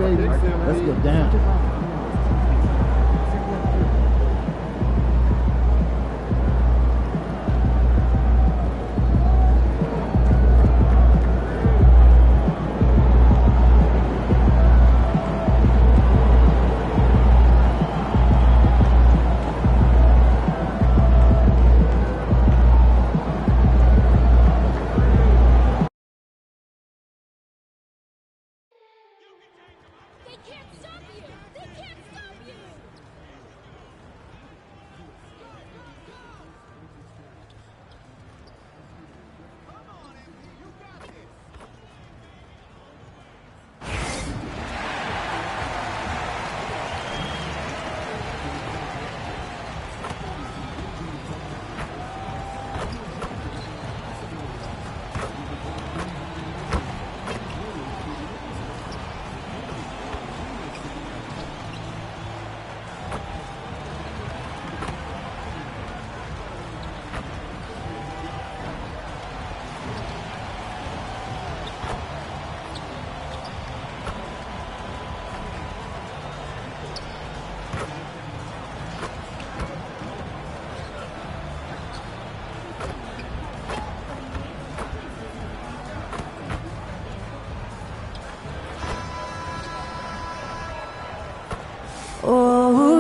baby. Let's get down.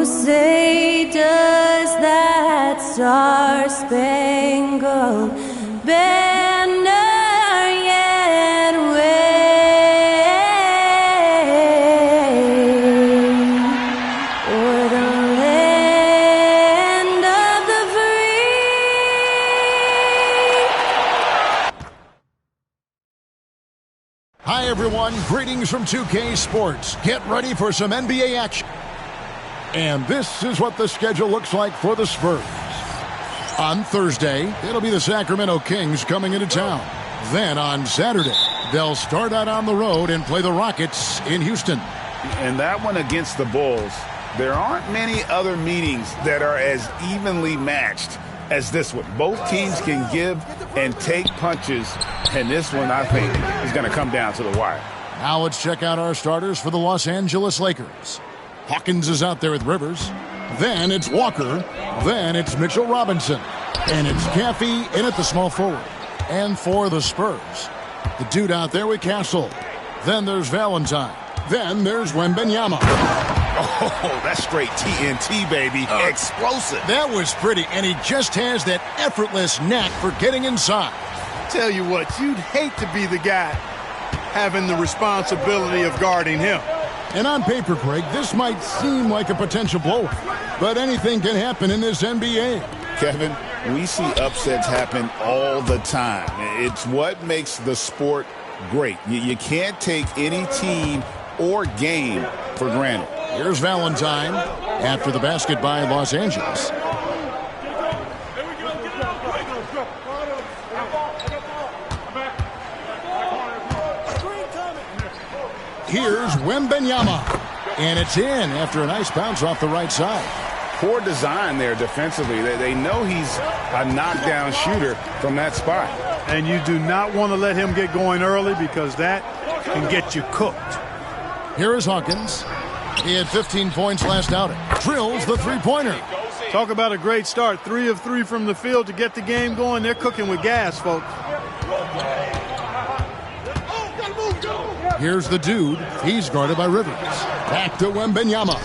say, does that star-spangled banner yet wave o'er the land of the free? Hi, everyone. Greetings from 2K Sports. Get ready for some NBA action. And this is what the schedule looks like for the Spurs. On Thursday, it'll be the Sacramento Kings coming into town. Then on Saturday, they'll start out on the road and play the Rockets in Houston. And that one against the Bulls, there aren't many other meetings that are as evenly matched as this one. Both teams can give and take punches, and this one, I think, is going to come down to the wire. Now let's check out our starters for the Los Angeles Lakers. Hawkins is out there with Rivers. Then it's Walker. Then it's Mitchell Robinson. And it's Caffey in at the small forward. And for the Spurs, the dude out there with Castle. Then there's Valentine. Then there's Wembanyama. Oh, that's straight TNT, baby. Explosive. That was pretty, and he just has that effortless knack for getting inside. Tell you what, you'd hate to be the guy having the responsibility of guarding him. And on paper, Craig, this might seem like a potential blowout, but anything can happen in this NBA. Kevin, we see upsets happen all the time. It's what makes the sport great. You can't take any team or game for granted. Here's Valentine after the basket by Los Angeles. Here's Wembanyama, and it's in after a nice bounce off the right side. Poor design there defensively. They know he's a knockdown shooter from that spot. And you do not want to let him get going early because that can get you cooked. Here is Hawkins. He had 15 points last outing. Drills the three-pointer. Talk about a great start. 3 of 3 from the field to get the game going. They're cooking with gas, folks. Here's the dude. He's guarded by Rivers. Back to Wembanyama.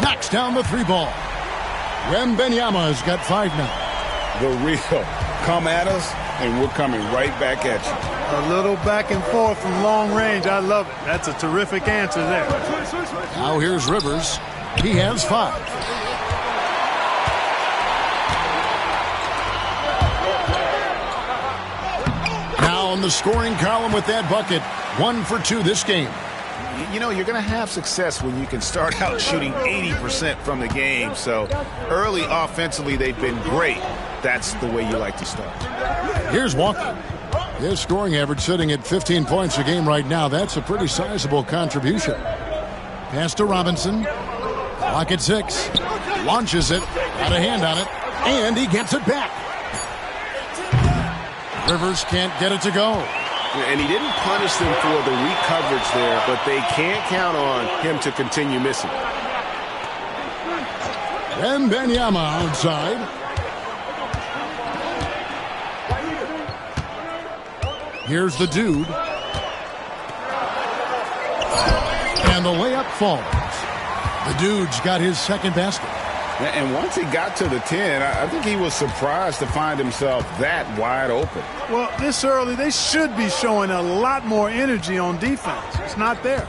Knocks down the three ball. Wembanyama's got 5 now. The real. Come at us, and we're coming right back at you. A little back and forth from long range. I love it. That's a terrific answer there. Now here's Rivers. He has 5. Now in the scoring column with that bucket. 1 for 2 this game. You know, you're going to have success when you can start out shooting 80% from the game. So early offensively, they've been great. That's the way you like to start. Here's Walker. His scoring average sitting at 15 points a game right now. That's a pretty sizable contribution. Pass to Robinson. Clock at 6. Launches it. Got a hand on it. And he gets it back. Rivers can't get it to go. And he didn't punish them for the weak coverage there, but they can't count on him to continue missing. Wembanyama outside. Here's the dude. And the layup falls. The dude's got his second basket. And once he got to the 10, I think he was surprised to find himself that wide open. Well, this early, they should be showing a lot more energy on defense. It's not there.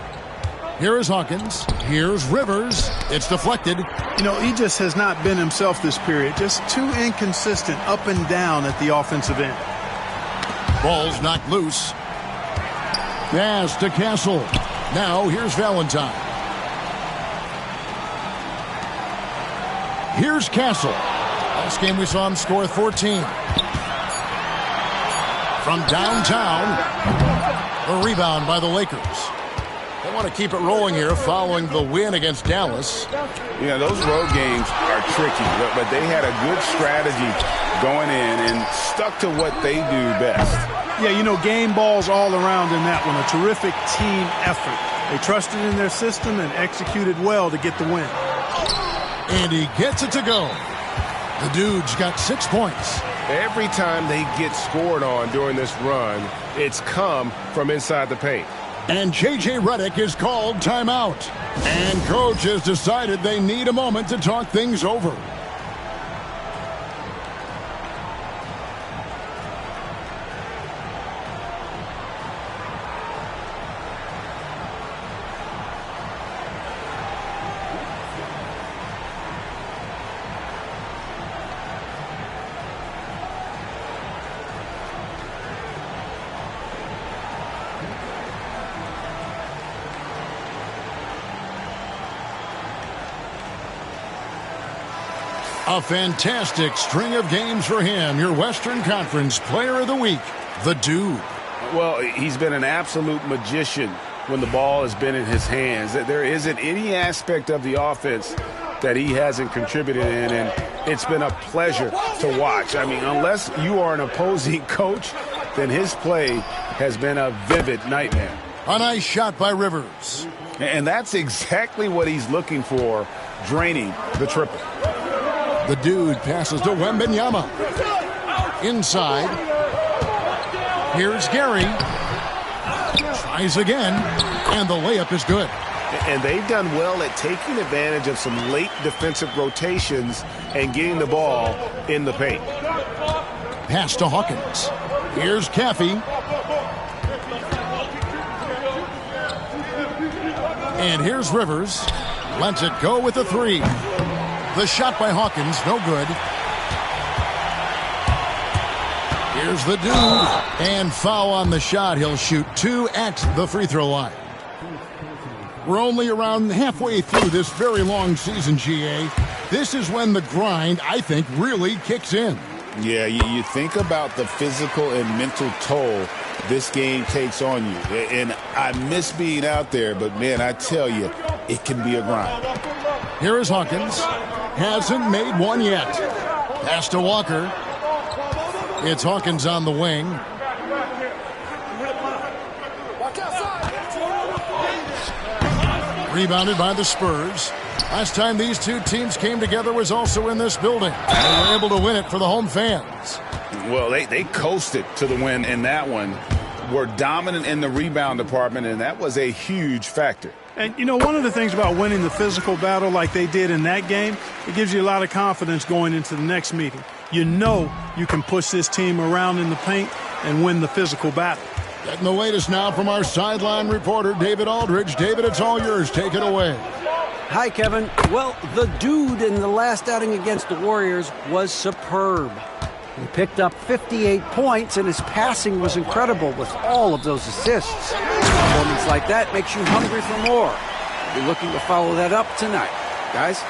Here is Hawkins. Here's Rivers. It's deflected. You know, he just has not been himself this period. Just too inconsistent up and down at the offensive end. Ball's knocked loose. Pass to Castle. Now here's Valentine. Here's Castle. Last game we saw him score 14. From downtown, a rebound by the Lakers. They want to keep it rolling here following the win against Dallas. Yeah, those road games are tricky, but they had a good strategy going in and stuck to what they do best. Yeah, you know, game balls all around in that one. A terrific team effort. They trusted in their system and executed well to get the win. And he gets it to go. The dude's got 6 points. Every time they get scored on during this run, it's come from inside the paint. And J.J. Redick is called timeout. And coach has decided they need a moment to talk things over. A fantastic string of games for him. Your Western Conference Player of the Week, the Dude. Well, he's been an absolute magician when the ball has been in his hands. There isn't any aspect of the offense that he hasn't contributed in, and it's been a pleasure to watch. I mean, unless you are an opposing coach, then his play has been a vivid nightmare. A nice shot by Rivers. And that's exactly what he's looking for, draining the triple. The Dude passes to Wembanyama. Inside. Here's Gary. Tries again. And the layup is good. And they've done well at taking advantage of some late defensive rotations and getting the ball in the paint. Pass to Hawkins. Here's Caffey. And here's Rivers. Lets it go with the three. The shot by Hawkins, no good. Here's the Dude. And foul on the shot. He'll shoot 2 at the free throw line. We're only around halfway through this very long season, GA. This is when the grind, I think, really kicks in. Yeah, you think about the physical and mental toll this game takes on you. And I miss being out there, but, man, I tell you, it can be a grind. Here is Hawkins. Hasn't made one yet. Pass to Walker. It's Hawkins on the wing. Rebounded by the Spurs. Last time these two teams came together was also in this building. They were able to win it for the home fans. Well, they coasted to the win in that one. Were dominant in the rebound department, and that was a huge factor. And, you know, one of the things about winning the physical battle like they did in that game, it gives you a lot of confidence going into the next meeting. You know you can push this team around in the paint and win the physical battle. Getting the latest now from our sideline reporter, David Aldridge. David, it's all yours. Take it away. Hi, Kevin. Well, the Dude in the last outing against the Warriors was superb. He picked up 58 points, and his passing was incredible with all of those assists. Performance like that makes you hungry for more. You're looking to follow that up tonight. Guys?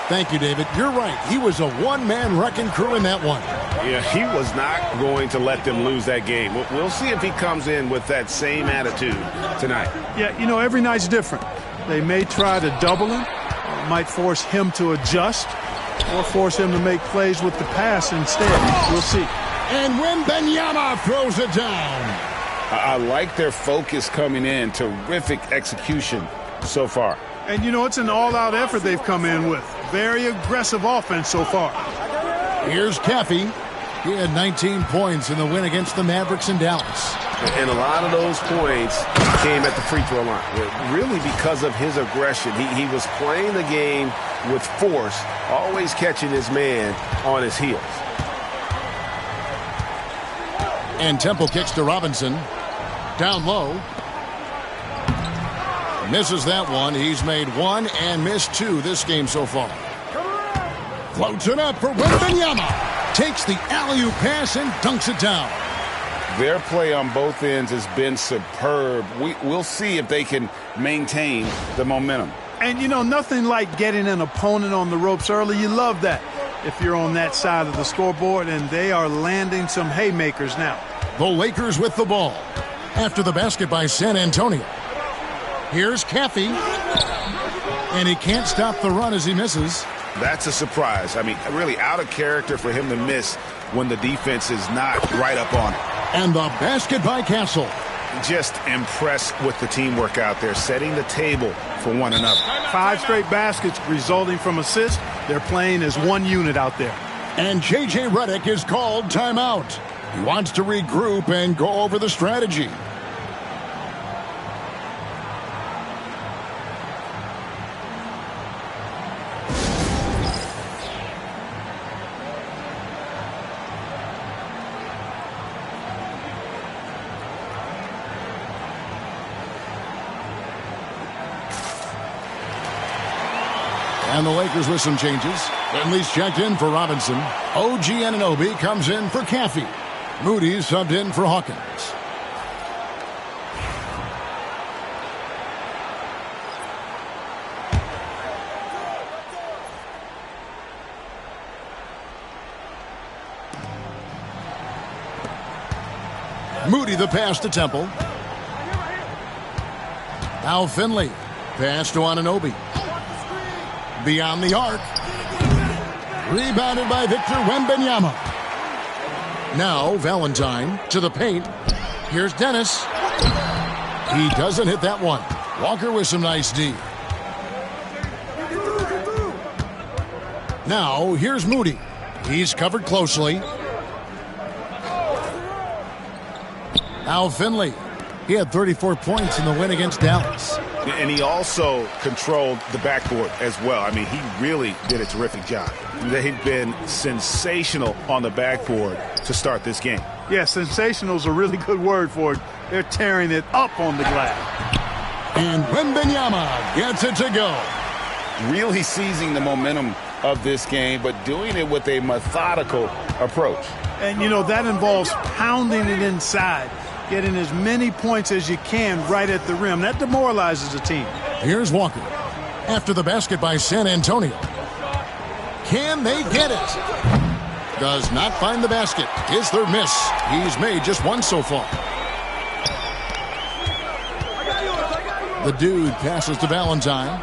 Thank you, David. You're right. He was a one-man wrecking crew in that one. Yeah, he was not going to let them lose that game. We'll see if he comes in with that same attitude tonight. Yeah, you know, every night's different. They may try to double him, or might force him to adjust, or force him to make plays with the pass instead. We'll see. And Wembanyama throws it down. I like their focus coming in. Terrific execution so far. And, you know, it's an all-out effort they've come in with. Very aggressive offense so far. Here's Caffey. He had 19 points in the win against the Mavericks in Dallas. And a lot of those points came at the free throw line. Really because of his aggression. He was playing the game with force, always catching his man on his heels. And Temple kicks to Robinson. Down low. Misses that one. He's made 1 and missed 2 this game so far. Floats it up for Wembanyama. Takes the alley-oop pass and dunks it down. Their play on both ends has been superb. We'll see if they can maintain the momentum. And, you know, nothing like getting an opponent on the ropes early. You love that if you're on that side of the scoreboard, and they are landing some haymakers now. The Lakers with the ball. After the basket by San Antonio. Here's Caffey. And he can't stop the run as he misses. That's a surprise. I mean, really out of character for him to miss when the defense is not right up on it. And the basket by Castle. Just impressed with the teamwork out there, setting the table for one another. 5 straight baskets resulting from assists. They're playing as one unit out there. And J.J. Redick is called timeout. He wants to regroup and go over the strategy. And the Lakers with some changes. Finley's checked in for Robinson. OG Anunoby comes in for Caffey. Moody's subbed in for Hawkins. Moody the pass to Temple. Now Finley. Pass to Anunoby. Beyond the arc. Rebounded by Victor Wembanyama. Now Valentine to the paint. Here's Dennis. He doesn't hit that one. Walker with some nice D. Now here's Moody. He's covered closely. Now Finley. He had 34 points in the win against Dallas. And he also controlled the backboard as well. I mean, he really did a terrific job. They've been sensational on the backboard to start this game. Yeah, sensational is a really good word for it. They're tearing it up on the glass. And Wembanyama gets it to go. Really seizing the momentum of this game, but doing it with a methodical approach. And, you know, that involves pounding it inside, getting as many points as you can right at the rim. That demoralizes a team. Here's Walker. After the basket by San Antonio. Can they get it? Does not find the basket. His third miss. He's made just one so far. The dude passes to Valentine.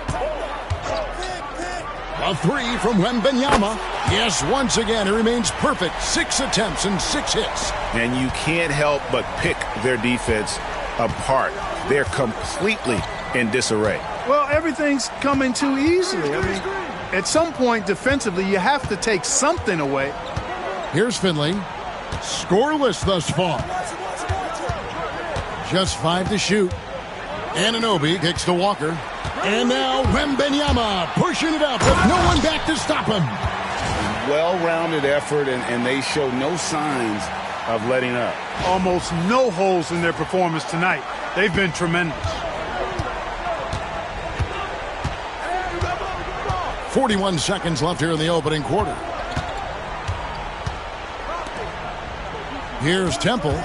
A three from Wembanyama. Yes, once again, he remains perfect. 6 attempts and 6 hits. And you can't help but pick their defense apart. They're completely in disarray. Well, everything's coming too easily. I mean, at some point defensively, you have to take something away. Here's Finley. Scoreless thus far. Just 5 to shoot. Anunoby kicks to Walker. And now Wembanyama pushing it up with no one back to stop him. Well-rounded effort, and they show no signs of letting up. Almost no holes in their performance tonight. They've been tremendous. 41 seconds left here in the opening quarter. Here's Temple.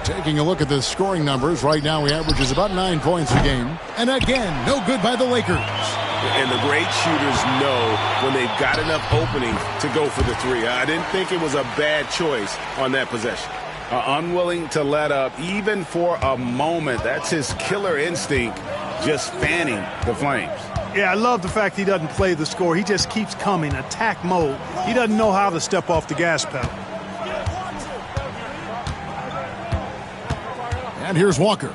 Taking a look at the scoring numbers, right now he averages about 9 points a game. And again, no good by the Lakers. And the great shooters know when they've got enough opening to go for the three. I didn't think it was a bad choice on that possession. Unwilling to let up even for a moment. That's his killer instinct, just fanning the flames. Yeah, I love the fact he doesn't play the score. He just keeps coming, attack mode. He doesn't know how to step off the gas pedal. And here's Walker.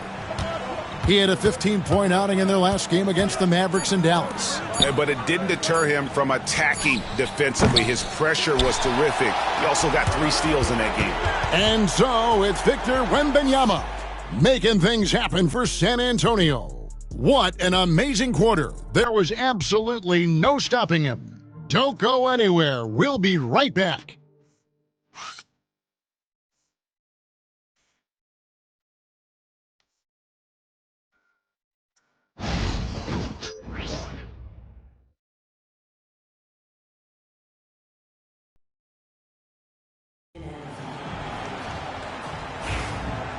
He had a 15-point outing in their last game against the Mavericks in Dallas. But it didn't deter him from attacking defensively. His pressure was terrific. He also got 3 steals in that game. And so it's Victor Wembanyama making things happen for San Antonio. What an amazing quarter. There was absolutely no stopping him. Don't go anywhere. We'll be right back.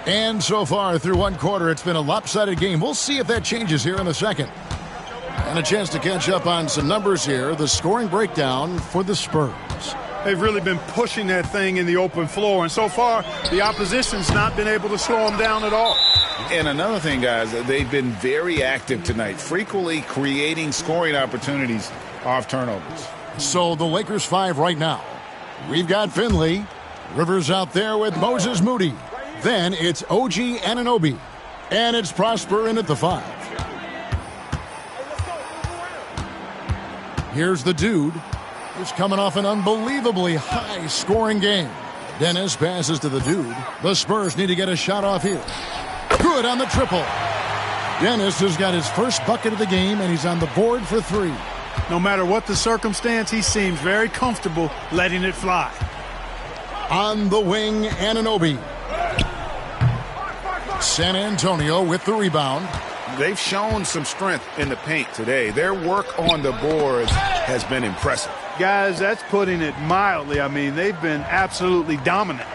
And so far through one quarter, it's been a lopsided game. We'll see if that changes here in a second. And a chance to catch up on some numbers here. The scoring breakdown for the Spurs. They've really been pushing that thing in the open floor, and so far the opposition's not been able to slow them down at all. And another thing, guys, they've been very active tonight, frequently creating scoring opportunities off turnovers. So the Lakers 5 right now. We've got Finley. Rivers out there with Moses Moody. Then it's OG Anunoby. And it's Prosper in at the 5. Here's the dude who's coming off an unbelievably high-scoring game. Dennis passes to the dude. The Spurs need to get a shot off here. Good on the triple. Dennis has got his first bucket of the game, and he's on the board for 3. No matter what the circumstance, he seems very comfortable letting it fly. On the wing, Anunoby. San Antonio with the rebound. They've shown some strength in the paint today. Their work on the boards has been impressive. Guys, that's putting it mildly. I mean, they've been absolutely dominant.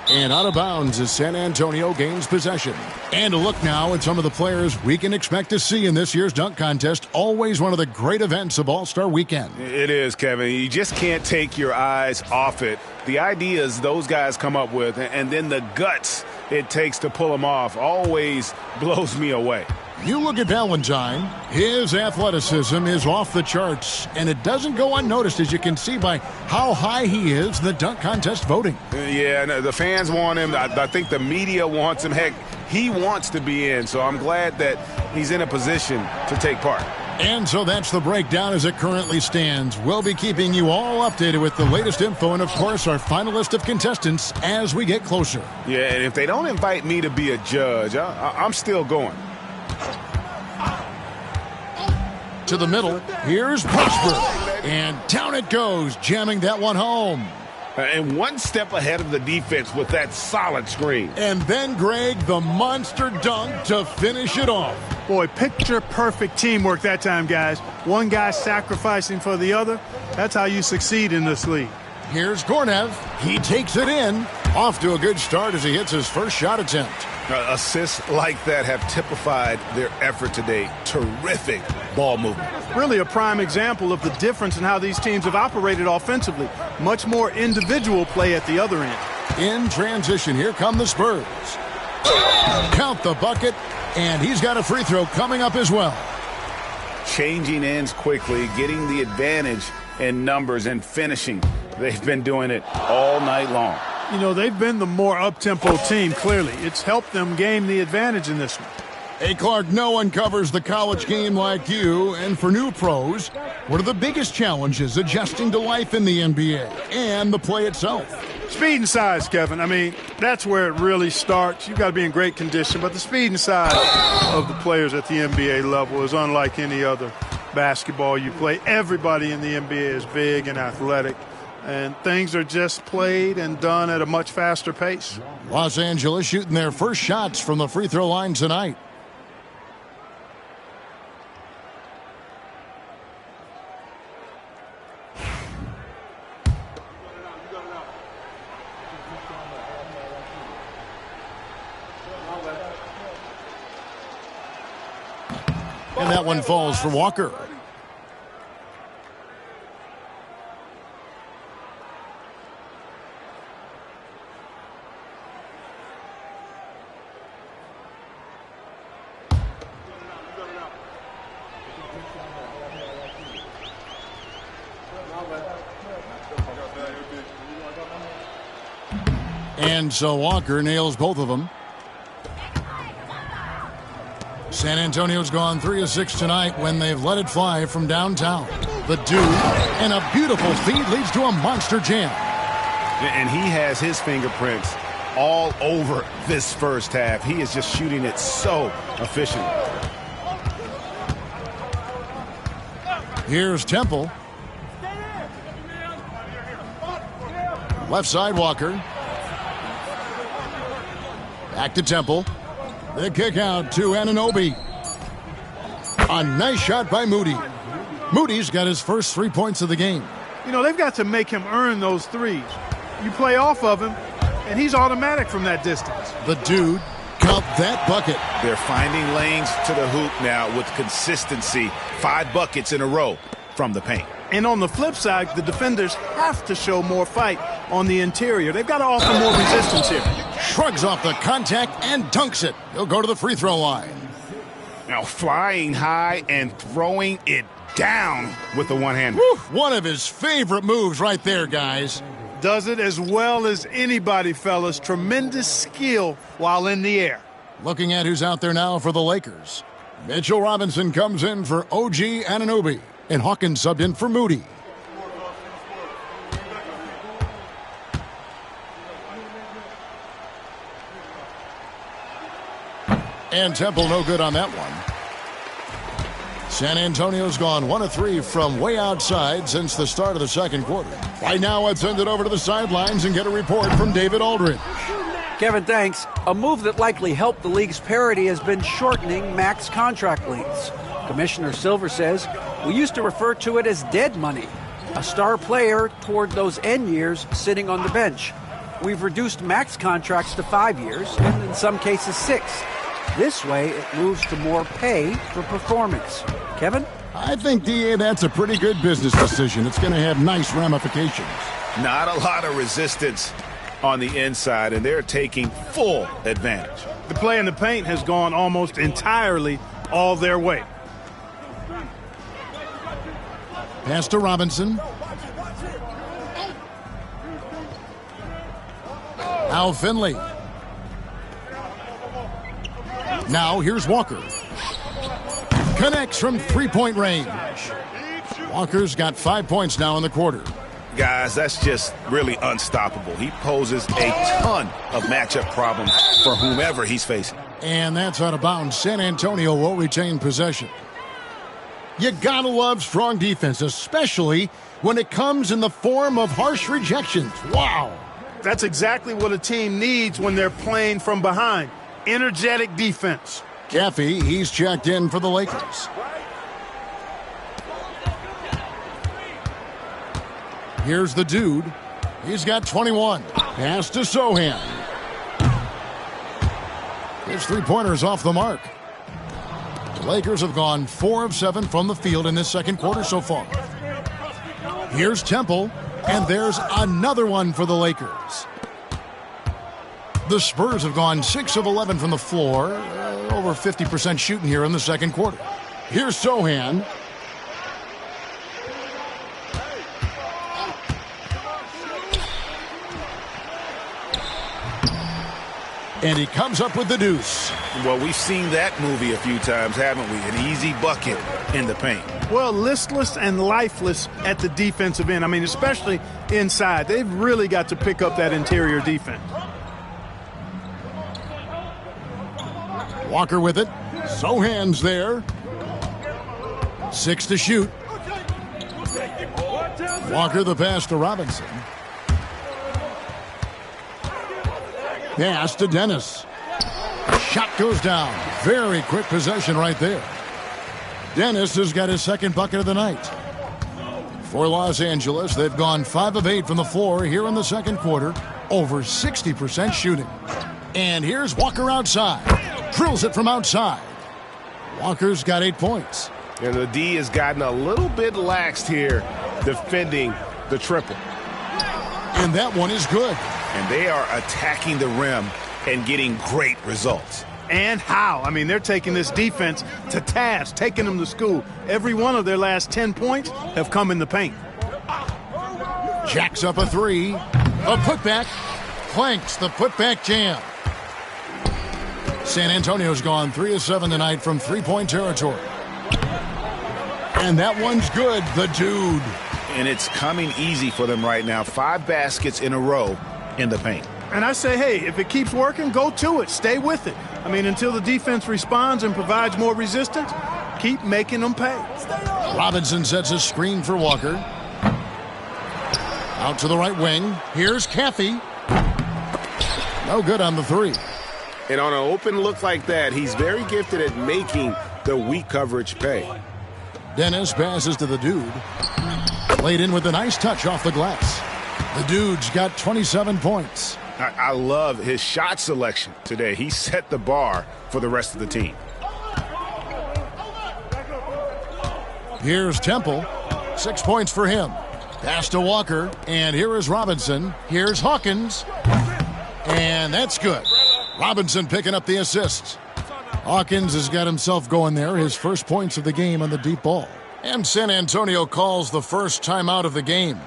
And out of bounds as San Antonio gains possession. And a look now at some of the players we can expect to see in this year's dunk contest. Always one of the great events of All-Star Weekend. It is, Kevin. You just can't take your eyes off it. The ideas those guys come up with and then the guts it takes to pull them off always blows me away. You look at Valentine, his athleticism is off the charts, and it doesn't go unnoticed, as you can see by how high he is in the dunk contest voting. Yeah, no, the fans want him. I think the media wants him. Heck, he wants to be in, so I'm glad that he's in a position to take part. And so that's the breakdown as it currently stands. We'll be keeping you all updated with the latest info and, of course, our final list of contestants as we get closer. Yeah, and if they don't invite me to be a judge, I'm still going. To the middle, here's Prosper. And down it goes, jamming that one home. And one step ahead of the defense with that solid screen. And then, Greg, the monster dunk to finish it off. Boy, picture-perfect teamwork that time, guys. One guy sacrificing for the other. That's how you succeed in this league. Here's Gornev. He takes it in. Off to a good start as he hits his first shot attempt. Assists like that have typified their effort today. Terrific ball movement. Really a prime example of the difference in how these teams have operated offensively. Much more individual play at the other end. In transition, here come the Spurs. Count the bucket, and he's got a free throw coming up as well. Changing ends quickly, getting the advantage in numbers and finishing. They've been doing it all night long. You know, they've been the more up-tempo team, clearly. It's helped them gain the advantage in this one. Hey, Clark, no one covers the college game like you. And for new pros, what are the biggest challenges adjusting to life in the NBA and the play itself? Speed and size, Kevin. I mean, that's where it really starts. You've got to be in great condition. But the speed and size of the players at the NBA level is unlike any other basketball you play. Everybody in the NBA is big and athletic. And things are just played and done at a much faster pace. Los Angeles shooting their first shots from the free throw line tonight. And that one falls for Walker. And so Walker nails both of them. San Antonio's gone 3 of 6 tonight when they've let it fly from downtown. The dude, and a beautiful feed leads to a monster jam. And he has his fingerprints all over this first half. He is just shooting it so efficiently. Here's Temple. Left side, Walker. Back to Temple. The kick out to Anunoby. A nice shot by Moody. Moody's got his first 3 points of the game. You know, they've got to make him earn those threes. You play off of him, and he's automatic from that distance. The dude, count that bucket. They're finding lanes to the hoop now with consistency. 5 buckets in a row from the paint. And on the flip side, the defenders have to show more fight on the interior. They've got to offer more resistance here. Shrugs off the contact and dunks it. He'll go to the free throw line. Now flying high and throwing it down with the one-hander. One of his favorite moves right there, guys. Does it as well as anybody, fellas. Tremendous skill while in the air. Looking at who's out there now for the Lakers. Mitchell Robinson comes in for OG Anunoby. And Hawkins subbed in for Moody. And Temple no good on that one. San Antonio's gone 1 of 3 from way outside since the start of the second quarter. Right now, let's send it over to the sidelines and get a report from David Aldridge. Kevin, thanks. A move that likely helped the league's parity has been shortening max contract lengths. Commissioner Silver says, we used to refer to it as dead money, a star player toward those end years sitting on the bench. We've reduced max contracts to 5 years, and in some cases 6. This way, it moves to more pay for performance. Kevin? I think, DA, that's a pretty good business decision. It's going to have nice ramifications. Not a lot of resistance on the inside, and they're taking full advantage. The play in the paint has gone almost entirely all their way. Pass to Robinson. Al Finley. Now here's Walker. Connects from three-point range. Walker's got 5 points now in the quarter. Guys, that's just really unstoppable. He poses a ton of matchup problems for whomever he's facing. And that's out of bounds. San Antonio will retain possession. You gotta love strong defense, especially when it comes in the form of harsh rejections. Wow. That's exactly what a team needs when they're playing from behind. Energetic defense. Caffey, he's checked in for the Lakers. Here's the dude. He's got 21. Pass to Sohan. His three-pointer's off the mark. The Lakers have gone 4 of 7 from the field in this second quarter so far. Here's Temple, and there's another one for the Lakers. The Spurs have gone 6 of 11 from the floor, over 50% shooting here in the second quarter. Here's Sohan. And he comes up with the deuce. Well, we've seen that movie a few times, haven't we? An easy bucket in the paint. Well, listless and lifeless at the defensive end. I mean, especially inside. They've really got to pick up that interior defense. Walker with it. Sohan's there. 6 to shoot. Walker the pass to Robinson. Pass to Dennis. Shot goes down. Very quick possession right there. Dennis has got his second bucket of the night. For Los Angeles, they've gone 5 of 8 from the floor here in the second quarter. Over 60% shooting. And here's Walker outside. Drills it from outside. Walker's got 8 points. And the D has gotten a little bit laxed here defending the triple. And that one is good. And they are attacking the rim and getting great results. And how? I mean, they're taking this defense to task, taking them to school. Every one of their last 10 points have come in the paint. Jacks up a 3. A putback. Clanks the putback jam. San Antonio's gone 3 of 7 tonight from three-point territory. And that one's good, the dude. And it's coming easy for them right now. 5 baskets in a row in the paint. And I say, hey, if it keeps working, go to it. Stay with it. I mean, until the defense responds and provides more resistance, keep making them pay. Robinson sets a screen for Walker. Out to the right wing. Here's Caffey. No good on the 3. And on an open look like that, he's very gifted at making the weak coverage pay. Dennis passes to the dude. Laid in with a nice touch off the glass. The dude's got 27 points. I love his shot selection today. He set the bar for the rest of the team. Here's Temple. 6 points for him. Pass to Walker. And here is Robinson. Here's Hawkins. And that's good. Robinson picking up the assist. Hawkins has got himself going there. His first points of the game on the deep ball. And San Antonio calls the first timeout of the game.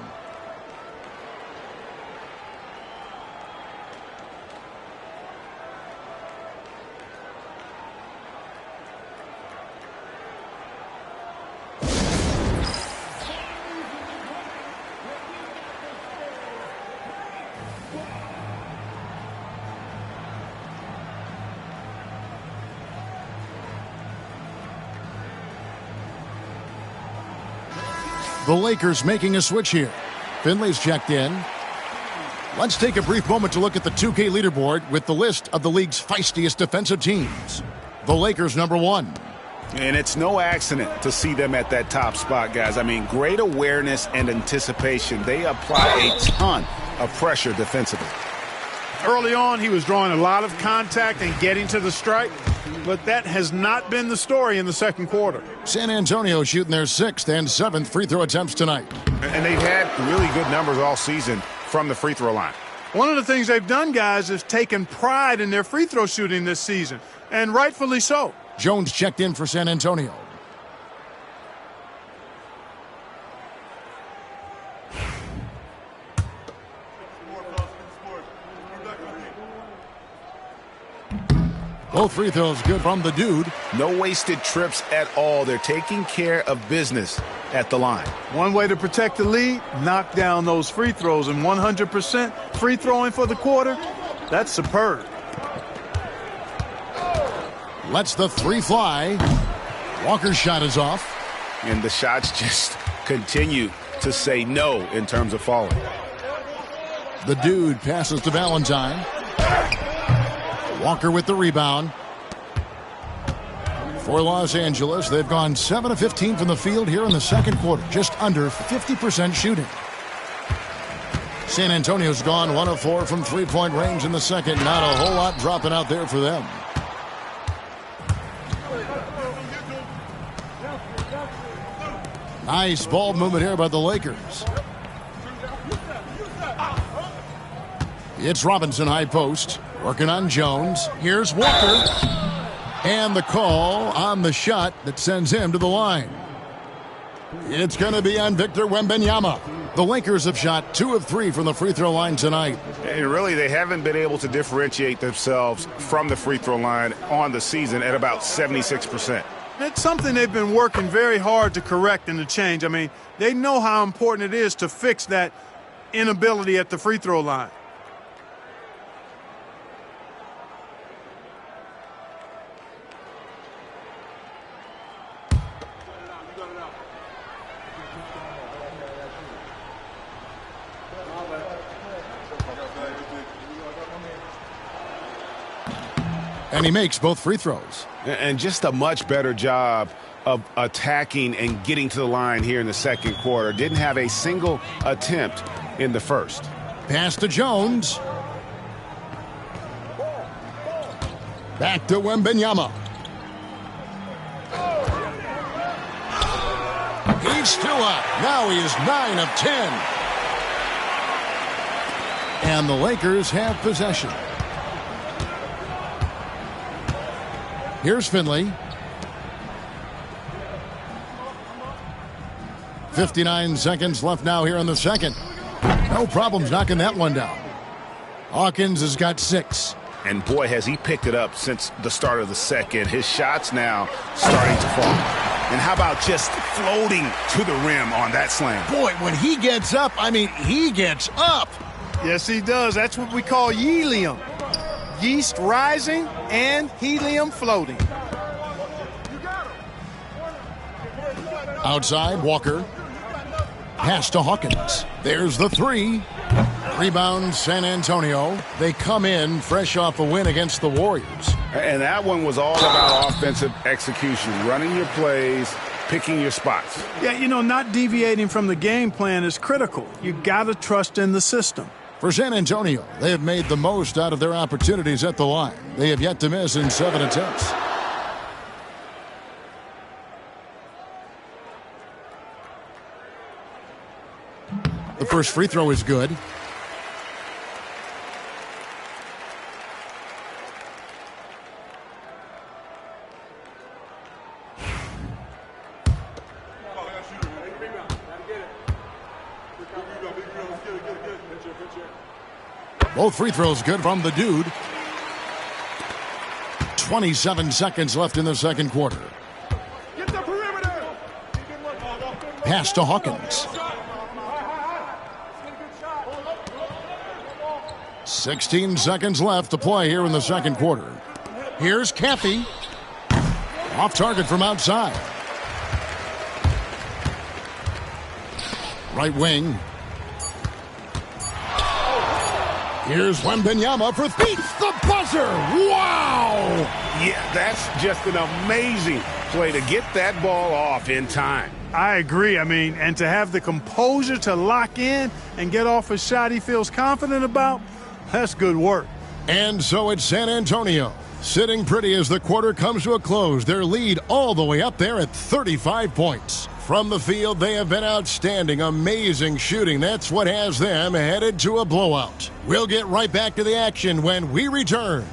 The Lakers making a switch here. Finley's checked in. Let's take a brief moment to look at the 2K leaderboard with the list of the league's feistiest defensive teams. The Lakers, number 1. And it's no accident to see them at that top spot, guys. I mean, great awareness and anticipation. They apply a ton of pressure defensively. Early on, he was drawing a lot of contact and getting to the strike, but that has not been the story in the second quarter. San Antonio shooting their 6th and 7th free throw attempts tonight. And they've had really good numbers all season from the free throw line. One of the things they've done, guys, is taken pride in their free throw shooting this season, and rightfully so. Jones checked in for San Antonio. Both free throws good from the dude. No wasted trips at all. They're taking care of business at the line. One way to protect the lead, knock down those free throws, and 100% free throwing for the quarter, that's superb. Lets the 3 fly. Walker's shot is off. And the shots just continue to say no in terms of falling. The dude passes to Valentine. Walker with the rebound. For Los Angeles, they've gone 7 of 15 from the field here in the second quarter. Just under 50% shooting. San Antonio's gone 1 of 4 from three-point range in the second. Not a whole lot dropping out there for them. Nice ball movement here by the Lakers. It's Robinson high post. Working on Jones. Here's Walker. And the call on the shot that sends him to the line. It's going to be on Victor Wembanyama. The Lakers have shot 2 of 3 from the free throw line tonight. And really, they haven't been able to differentiate themselves from the free throw line on the season at about 76%. It's something they've been working very hard to correct and to change. I mean, they know how important it is to fix that inability at the free throw line. And he makes both free throws. And just a much better job of attacking and getting to the line here in the second quarter. Didn't have a single attempt in the first. Pass to Jones. Back to Wembanyama. He's still up. Now he is 9 of 10. And the Lakers have possession. Here's Finley. 59 seconds left now here in the second. No problems knocking that one down. Hawkins has got 6. And boy, has he picked it up since the start of the second. His shots now starting to fall. And how about just floating to the rim on that slam? Boy, when he gets up, I mean, he gets up. Yes, he does. That's what we call helium. Yeast rising and helium floating. Outside, Walker. Pass to Hawkins. There's the 3. Rebound, San Antonio. They come in fresh off a win against the Warriors. And that one was all about offensive execution, running your plays, picking your spots. Yeah, you know, not deviating from the game plan is critical. You got to trust in the system. For San Antonio, they have made the most out of their opportunities at the line. They have yet to miss in 7 attempts. The first free throw is good. Both free throws good from the dude. 27 seconds left in the second quarter. Pass to Hawkins. 16 seconds left to play here in the second quarter. Here's Caffey. Off target from outside. Right wing. Here's Wembanyama for beats the buzzer. Wow! Yeah, that's just an amazing play to get that ball off in time. I agree. I mean, and to have the composure to lock in and get off a shot he feels confident about, that's good work. And so it's San Antonio, sitting pretty as the quarter comes to a close. Their lead all the way up there at 35 points. From the field, they have been outstanding, amazing shooting. That's what has them headed to a blowout. We'll get right back to the action when we return.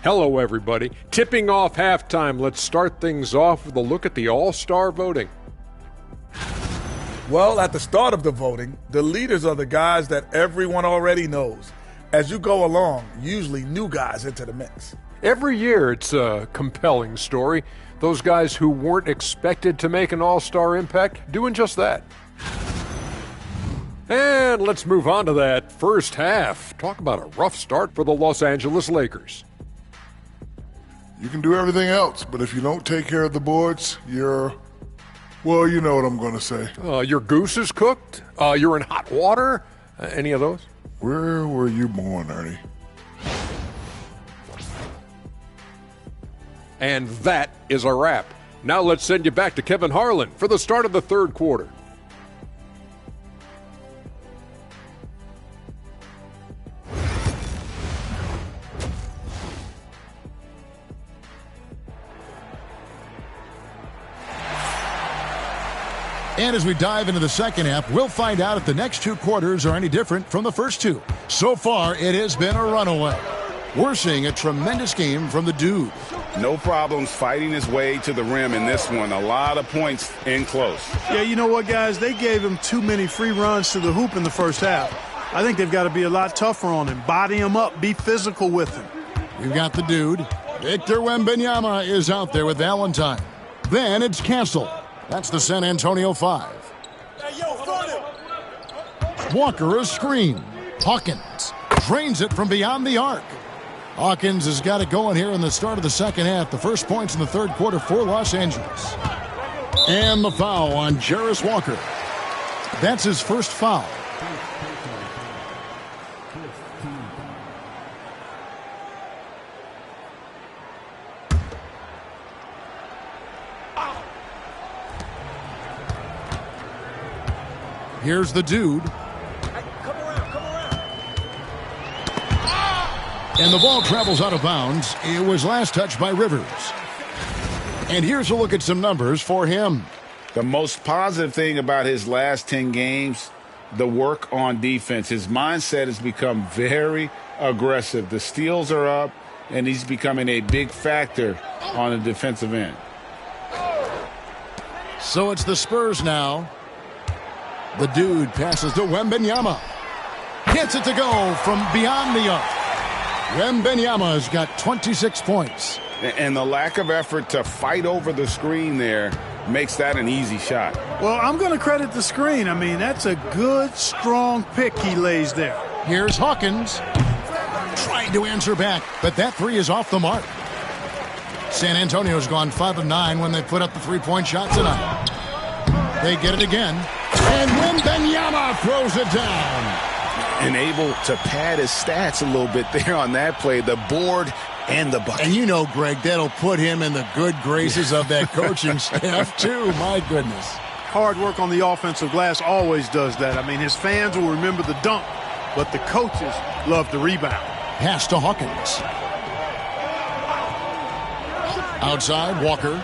Hello, everybody. Tipping off halftime. Let's start things off with a look at the All-Star voting. Well, at the start of the voting, the leaders are the guys that everyone already knows. As you go along, usually new guys enter the mix. Every year, it's a compelling story. Those guys who weren't expected to make an All-Star impact doing just that. And let's move on to that first half. Talk about a rough start for the Los Angeles Lakers. You can do everything else, but if you don't take care of the boards, well, you know what I'm going to say. Your goose is cooked? You're in hot water? Any of those? Where were you born, Ernie? And that is a wrap. Now let's send you back to Kevin Harlan for the start of the third quarter. And as we dive into the second half, we'll find out if the next two quarters are any different from the first two. So far, it has been a runaway. We're seeing a tremendous game from the dude. No problems fighting his way to the rim in this one. A lot of points in close. Yeah, you know what, guys? They gave him too many free runs to the hoop in the first half. I think they've got to be a lot tougher on him. Body him up. Be physical with him. We've got the dude. Victor Wembanyama is out there with Valentine. Then it's Castle. That's the San Antonio 5. Walker a screen. Hawkins drains it from beyond the arc. Hawkins has got it going here in the start of the second half. The first points in the third quarter for Los Angeles. And the foul on Jarris Walker. That's his first foul. Here's the dude. Come around. And the ball travels out of bounds. It was last touched by Rivers. And here's a look at some numbers for him. The most positive thing about his last 10 games, the work on defense. His mindset has become very aggressive. The steals are up, and he's becoming a big factor on the defensive end. So it's the Spurs now. The dude passes to Wembanyama. Gets it to go from beyond the arc. Wembanyama's got 26 points. And the lack of effort to fight over the screen there makes that an easy shot. Well, I'm going to credit the screen. I mean, that's a good, strong pick he lays there. Here's Hawkins. Trying to answer back, but that three is off the mark. San Antonio's gone 5 of 9 when they put up the three-point shot tonight. They get it again. And Wembanyama throws it down. And able to pad his stats a little bit there on that play, the board and the bucket. And you know, Greg, that'll put him in the good graces of that coaching staff, too. My goodness. Hard work on the offensive glass always does that. I mean, his fans will remember the dunk, but the coaches love the rebound. Pass to Hawkins. Outside, Walker.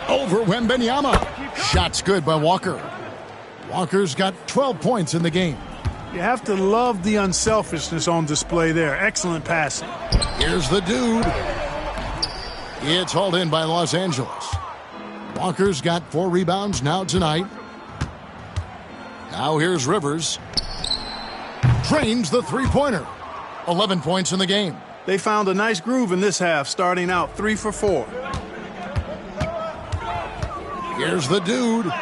Over Wembanyama. Shot's good by Walker. Walker's got 12 points in the game. You have to love the unselfishness on display there. Excellent passing. Here's the dude. It's hauled in by Los Angeles. Walker's got 4 rebounds now tonight. Now here's Rivers. Drains the three-pointer. 11 points in the game. They found a nice groove in this half, starting out 3 for 4. Here's the dude.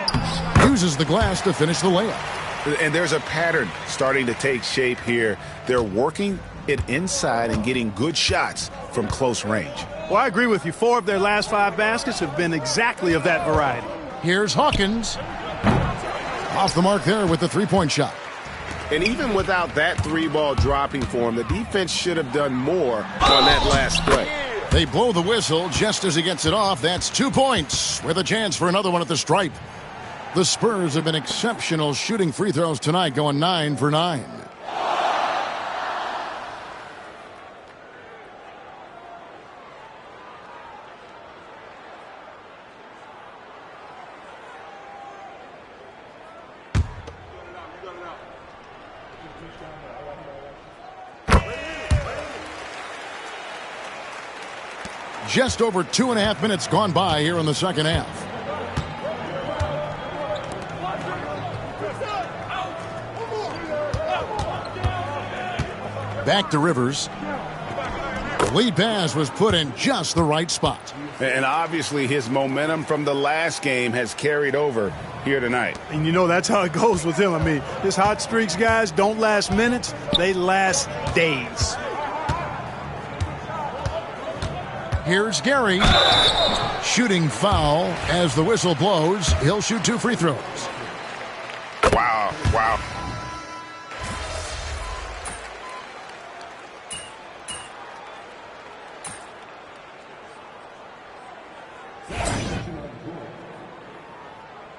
uses the glass to finish the layup. And there's a pattern starting to take shape here. They're working it inside and getting good shots from close range. Well, I agree with you. 4 of their last 5 baskets have been exactly of that variety. Here's Hawkins. Off the mark there with the three-point shot. And even without that 3-ball dropping for him, the defense should have done more on that last play. They blow the whistle just as he gets it off. That's 2 points with a chance for another one at the stripe. The Spurs have been exceptional shooting free throws tonight, going 9 for 9. Just over 2.5 minutes gone by here in the second half. Back to Rivers. The lead pass was put in just the right spot. And obviously his momentum from the last game has carried over here tonight. And you know that's how it goes with him. I mean, his hot streaks, guys, don't last minutes. They last days. Here's Gary. Shooting foul as the whistle blows. He'll shoot 2 free throws. Wow.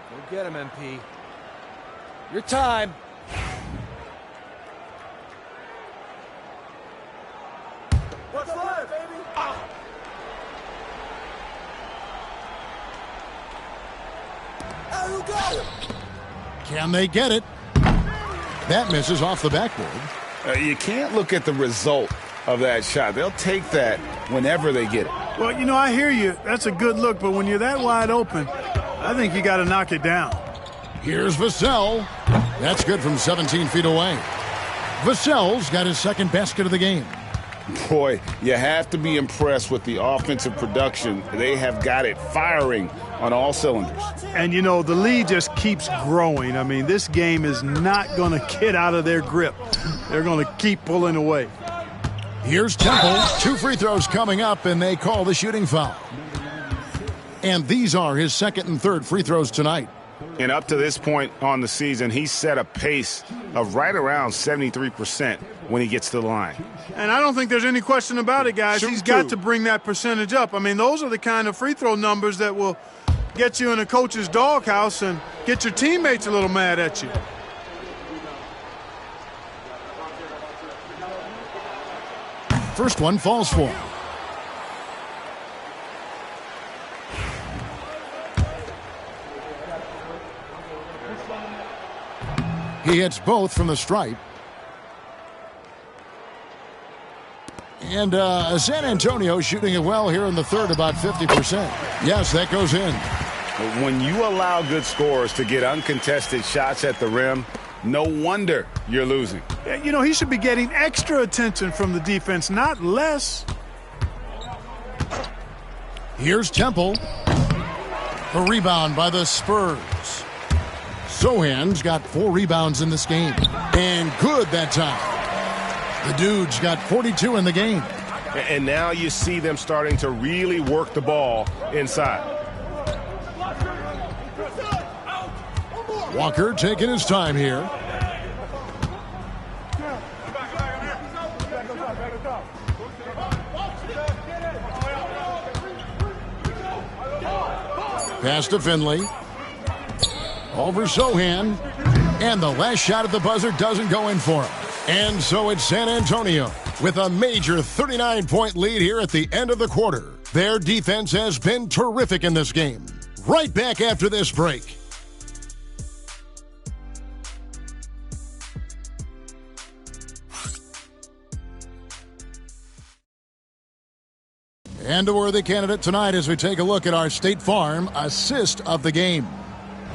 Go get him, MP. Your time. What's left, baby? Can they get it? That misses off the backboard. You can't look at the result of that shot. They'll take that whenever they get it. Well, you know, I hear you. That's a good look, but when you're that wide open, I think you got to knock it down. Here's Vassell. That's good from 17 feet away. Vassell's got his second basket of the game. Boy, you have to be impressed with the offensive production. They have got it firing on all cylinders. And, you know, the lead just keeps growing. I mean, this game is not going to get out of their grip. They're going to keep pulling away. Here's Temple. 2 free throws coming up, and they call the shooting foul. And these are his second and third free throws tonight. And up to this point on the season, he's set a pace of right around 73% when he gets to the line. And I don't think there's any question about it, guys. He's got to bring that percentage up. I mean, those are the kind of free throw numbers that will get you in a coach's doghouse and get your teammates a little mad at you. First one falls for him. He hits both from the stripe. And San Antonio shooting it well here in the third, about 50%. Yes, that goes in. When you allow good scorers to get uncontested shots at the rim, no wonder you're losing. You know, he should be getting extra attention from the defense, not less. Here's Temple. A rebound by the Spurs. Sohan's got 4 rebounds in this game. And good that time. The dude's got 42 in the game. And now you see them starting to really work the ball inside. Walker taking his time here. Pass to Finley. Over Sohan. And the last shot at the buzzer doesn't go in for him. And so it's San Antonio with a major 39-point lead here at the end of the quarter. Their defense has been terrific in this game. Right back after this break. And a worthy candidate tonight as we take a look at our State Farm assist of the game.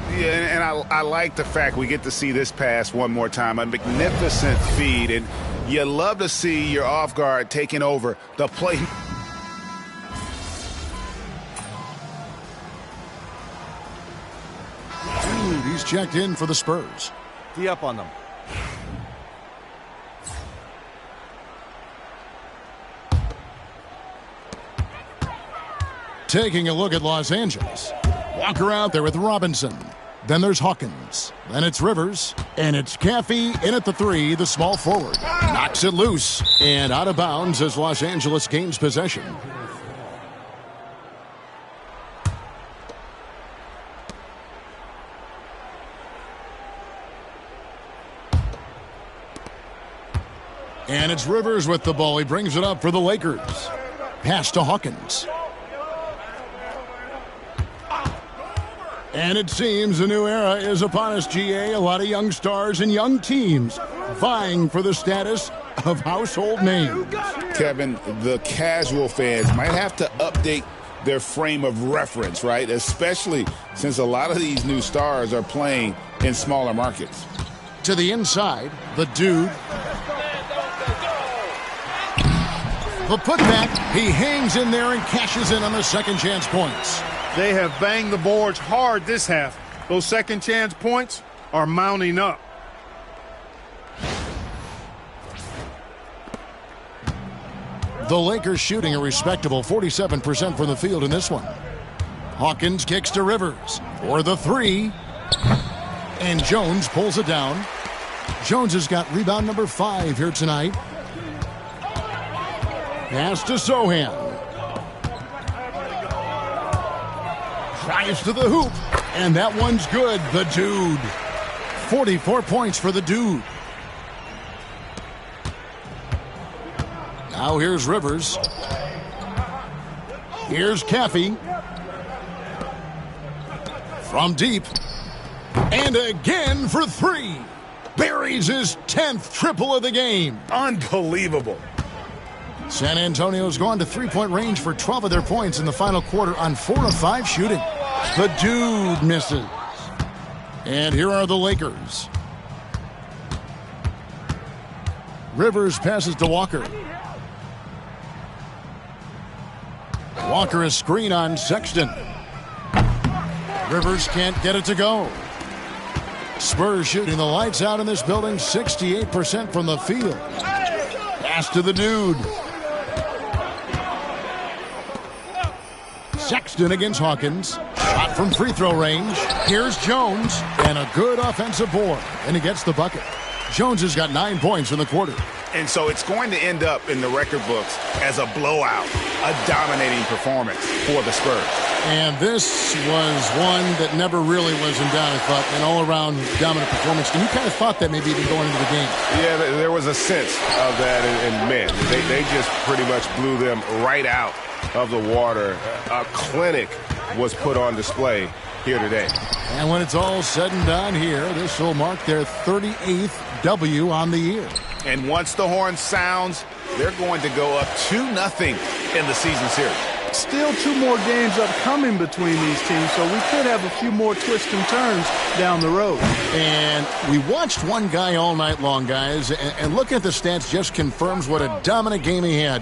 Yeah, and I like the fact we get to see this pass one more time. A magnificent feed, and you love to see your off guard taking over the play. Dude, he's checked in for the Spurs. Tee up on them. Taking a look at Los Angeles. Walker out there with Robinson. Then there's Hawkins. Then it's Rivers. And it's Caffey in at the 3, the small forward. Knocks it loose. And out of bounds as Los Angeles gains possession. And it's Rivers with the ball. He brings it up for the Lakers. Pass to Hawkins. And it seems a new era is upon us, GA. A lot of young stars and young teams vying for the status of household names. Kevin, the casual fans might have to update their frame of reference, right? Especially since a lot of these new stars are playing in smaller markets. To the inside, the dude. The putback, he hangs in there and cashes in on the second chance points. They have banged the boards hard this half. Those second chance points are mounting up. The Lakers shooting a respectable 47% from the field in this one. Hawkins kicks to Rivers for the 3. And Jones pulls it down. Jones has got rebound number 5 here tonight. Pass to Sohan. Drives to the hoop. And that one's good. The dude. 44 points for the dude. Now here's Rivers. Here's Caffey. From deep. And again for 3. Buries his 10th triple of the game. Unbelievable. San Antonio's gone to three-point range for 12 of their points in the final quarter on 4 of 5 shooting. The dude misses. And here are the Lakers. Rivers passes to Walker. Walker is screen on Sexton. Rivers can't get it to go. Spurs shooting the lights out in this building, 68% from the field. Pass to the dude. Sexton against Hawkins. Shot from free throw range. Here's Jones. And a good offensive board. And he gets the bucket. Jones has got 9 points in the quarter. And so it's going to end up in the record books as a blowout, a dominating performance for the Spurs. And this was one that never really was in doubt, I thought, an all-around dominant performance. And you kind of thought that maybe even going into the game. Yeah, there was a sense of that, and man, they just pretty much blew them right out of the water. A clinic was put on display here today. And when it's all said and done here, this will mark their 38th W on the year. And once the horn sounds, they're going to go up 2-0 in the season series. Still 2 more games upcoming between these teams, so we could have a few more twists and turns down the road. And we watched one guy all night long, guys, and look at the stats just confirms what a dominant game he had.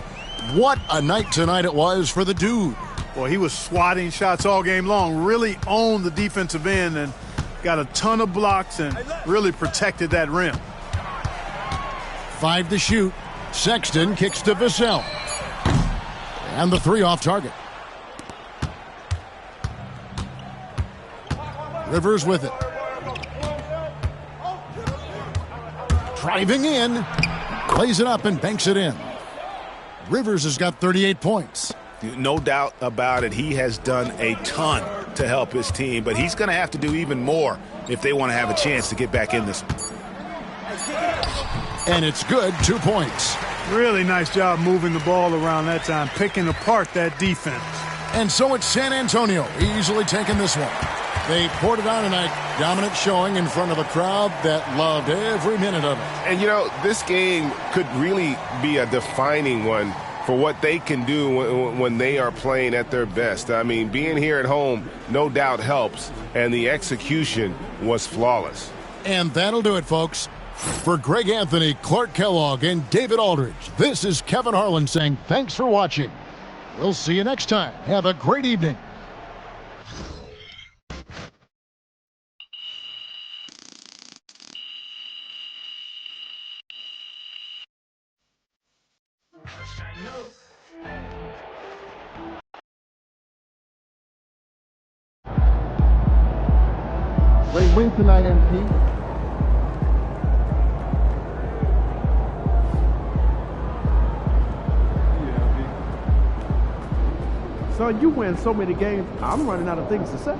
What a night tonight it was for the dude. Well, he was swatting shots all game long, really owned the defensive end and got a ton of blocks and really protected that rim. 5 to shoot. Sexton kicks to Vassell. And the 3 off target. Rivers with it. Driving in. Plays it up and banks it in. Rivers has got 38 points. No doubt about it. He has done a ton to help his team, but he's going to have to do even more if they want to have a chance to get back in this. And it's good, 2 points. Really nice job moving the ball around that time, picking apart that defense. And so it's San Antonio easily taking this one. They poured it on tonight, dominant showing in front of a crowd that loved every minute of it. And, you know, this game could really be a defining one for what they can do when they are playing at their best. I mean, being here at home no doubt helps, and the execution was flawless. And that'll do it, folks. For Greg Anthony, Clark Kellogg, and David Aldridge, this is Kevin Harlan saying thanks for watching. We'll see you next time. Have a great evening. Great win tonight, MP. Son, you win so many games, I'm running out of things to say.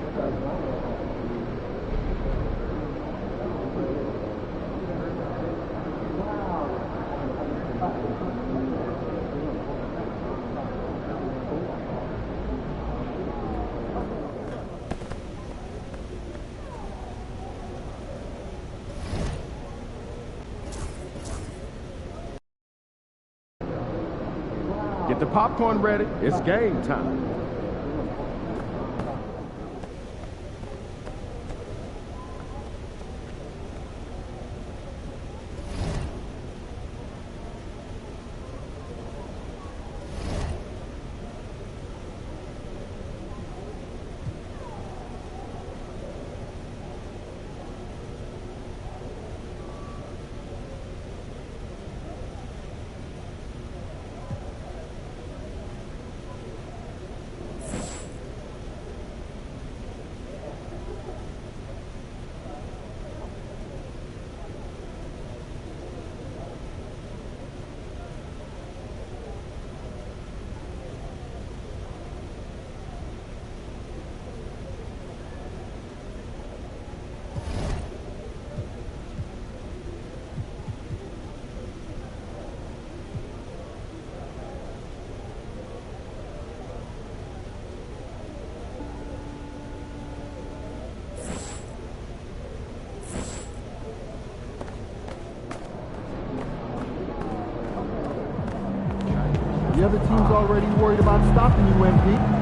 Get the popcorn ready. It's game time. The other team's already worried about stopping you, MP.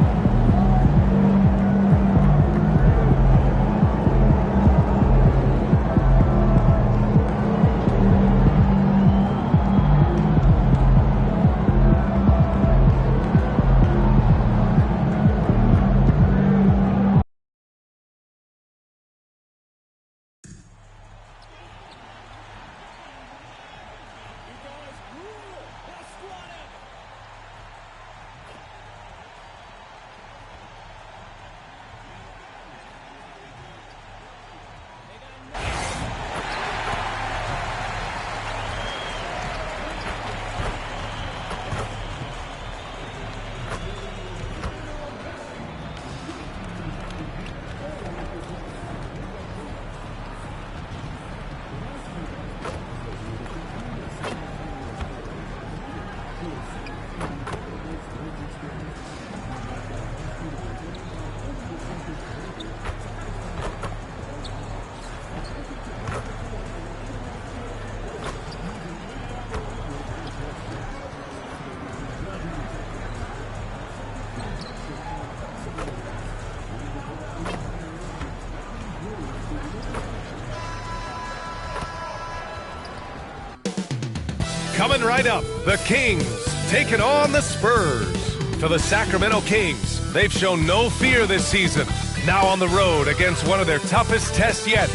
Coming right up, the Kings taking on the Spurs. For the Sacramento Kings, they've shown no fear this season. Now on the road against one of their toughest tests yet.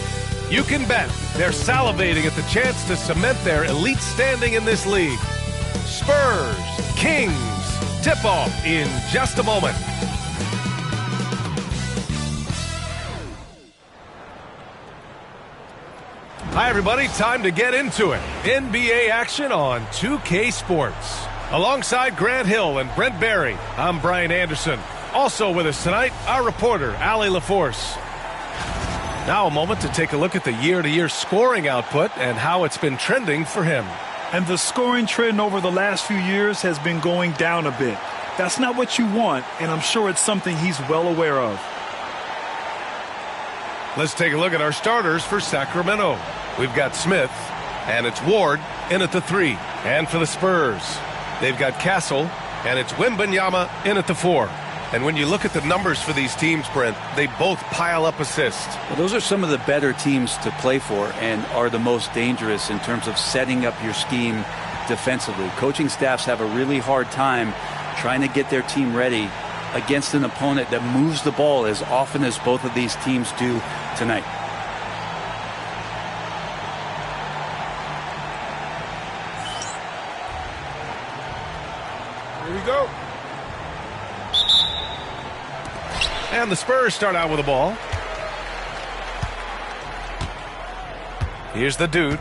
You can bet they're salivating at the chance to cement their elite standing in this league. Spurs, Kings, tip-off in just a moment. Hi, everybody. Time to get into it. NBA action on 2K Sports. Alongside Grant Hill and Brent Barry, I'm Brian Anderson. Also with us tonight, our reporter, Allie LaForce. Now a moment to take a look at the year-to-year scoring output and how it's been trending for him. And the scoring trend over the last few years has been going down a bit. That's not what you want, and I'm sure it's something he's well aware of. Let's take a look at our starters for Sacramento. We've got Smith, and it's Ward in at the 3. And for the Spurs, they've got Castle, and it's Wembanyama in at the 4. And when you look at the numbers for these teams, Brent, they both pile up assists. Well, those are some of the better teams to play for and are the most dangerous in terms of setting up your scheme defensively. Coaching staffs have a really hard time trying to get their team ready against an opponent that moves the ball as often as both of these teams do tonight. Here we go. And the Spurs start out with the ball. Here's the dude.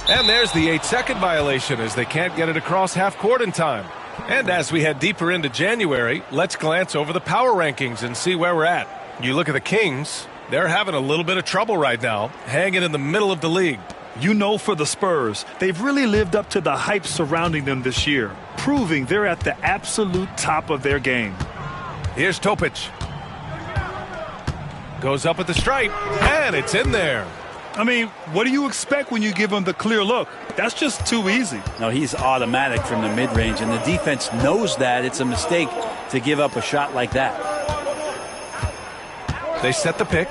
And there's the 8-second violation as they can't get it across half court in time. And as we head deeper into January, let's glance over the power rankings and see where we're at. You look at the Kings, they're having a little bit of trouble right now, hanging in the middle of the league. You know, for the Spurs, they've really lived up to the hype surrounding them this year, proving they're at the absolute top of their game. Here's Topic. Goes up at the stripe, and it's in there. I mean, what do you expect when you give him the clear look? That's just too easy. No, he's automatic from the mid-range, and the defense knows that it's a mistake to give up a shot like that. They set the pick.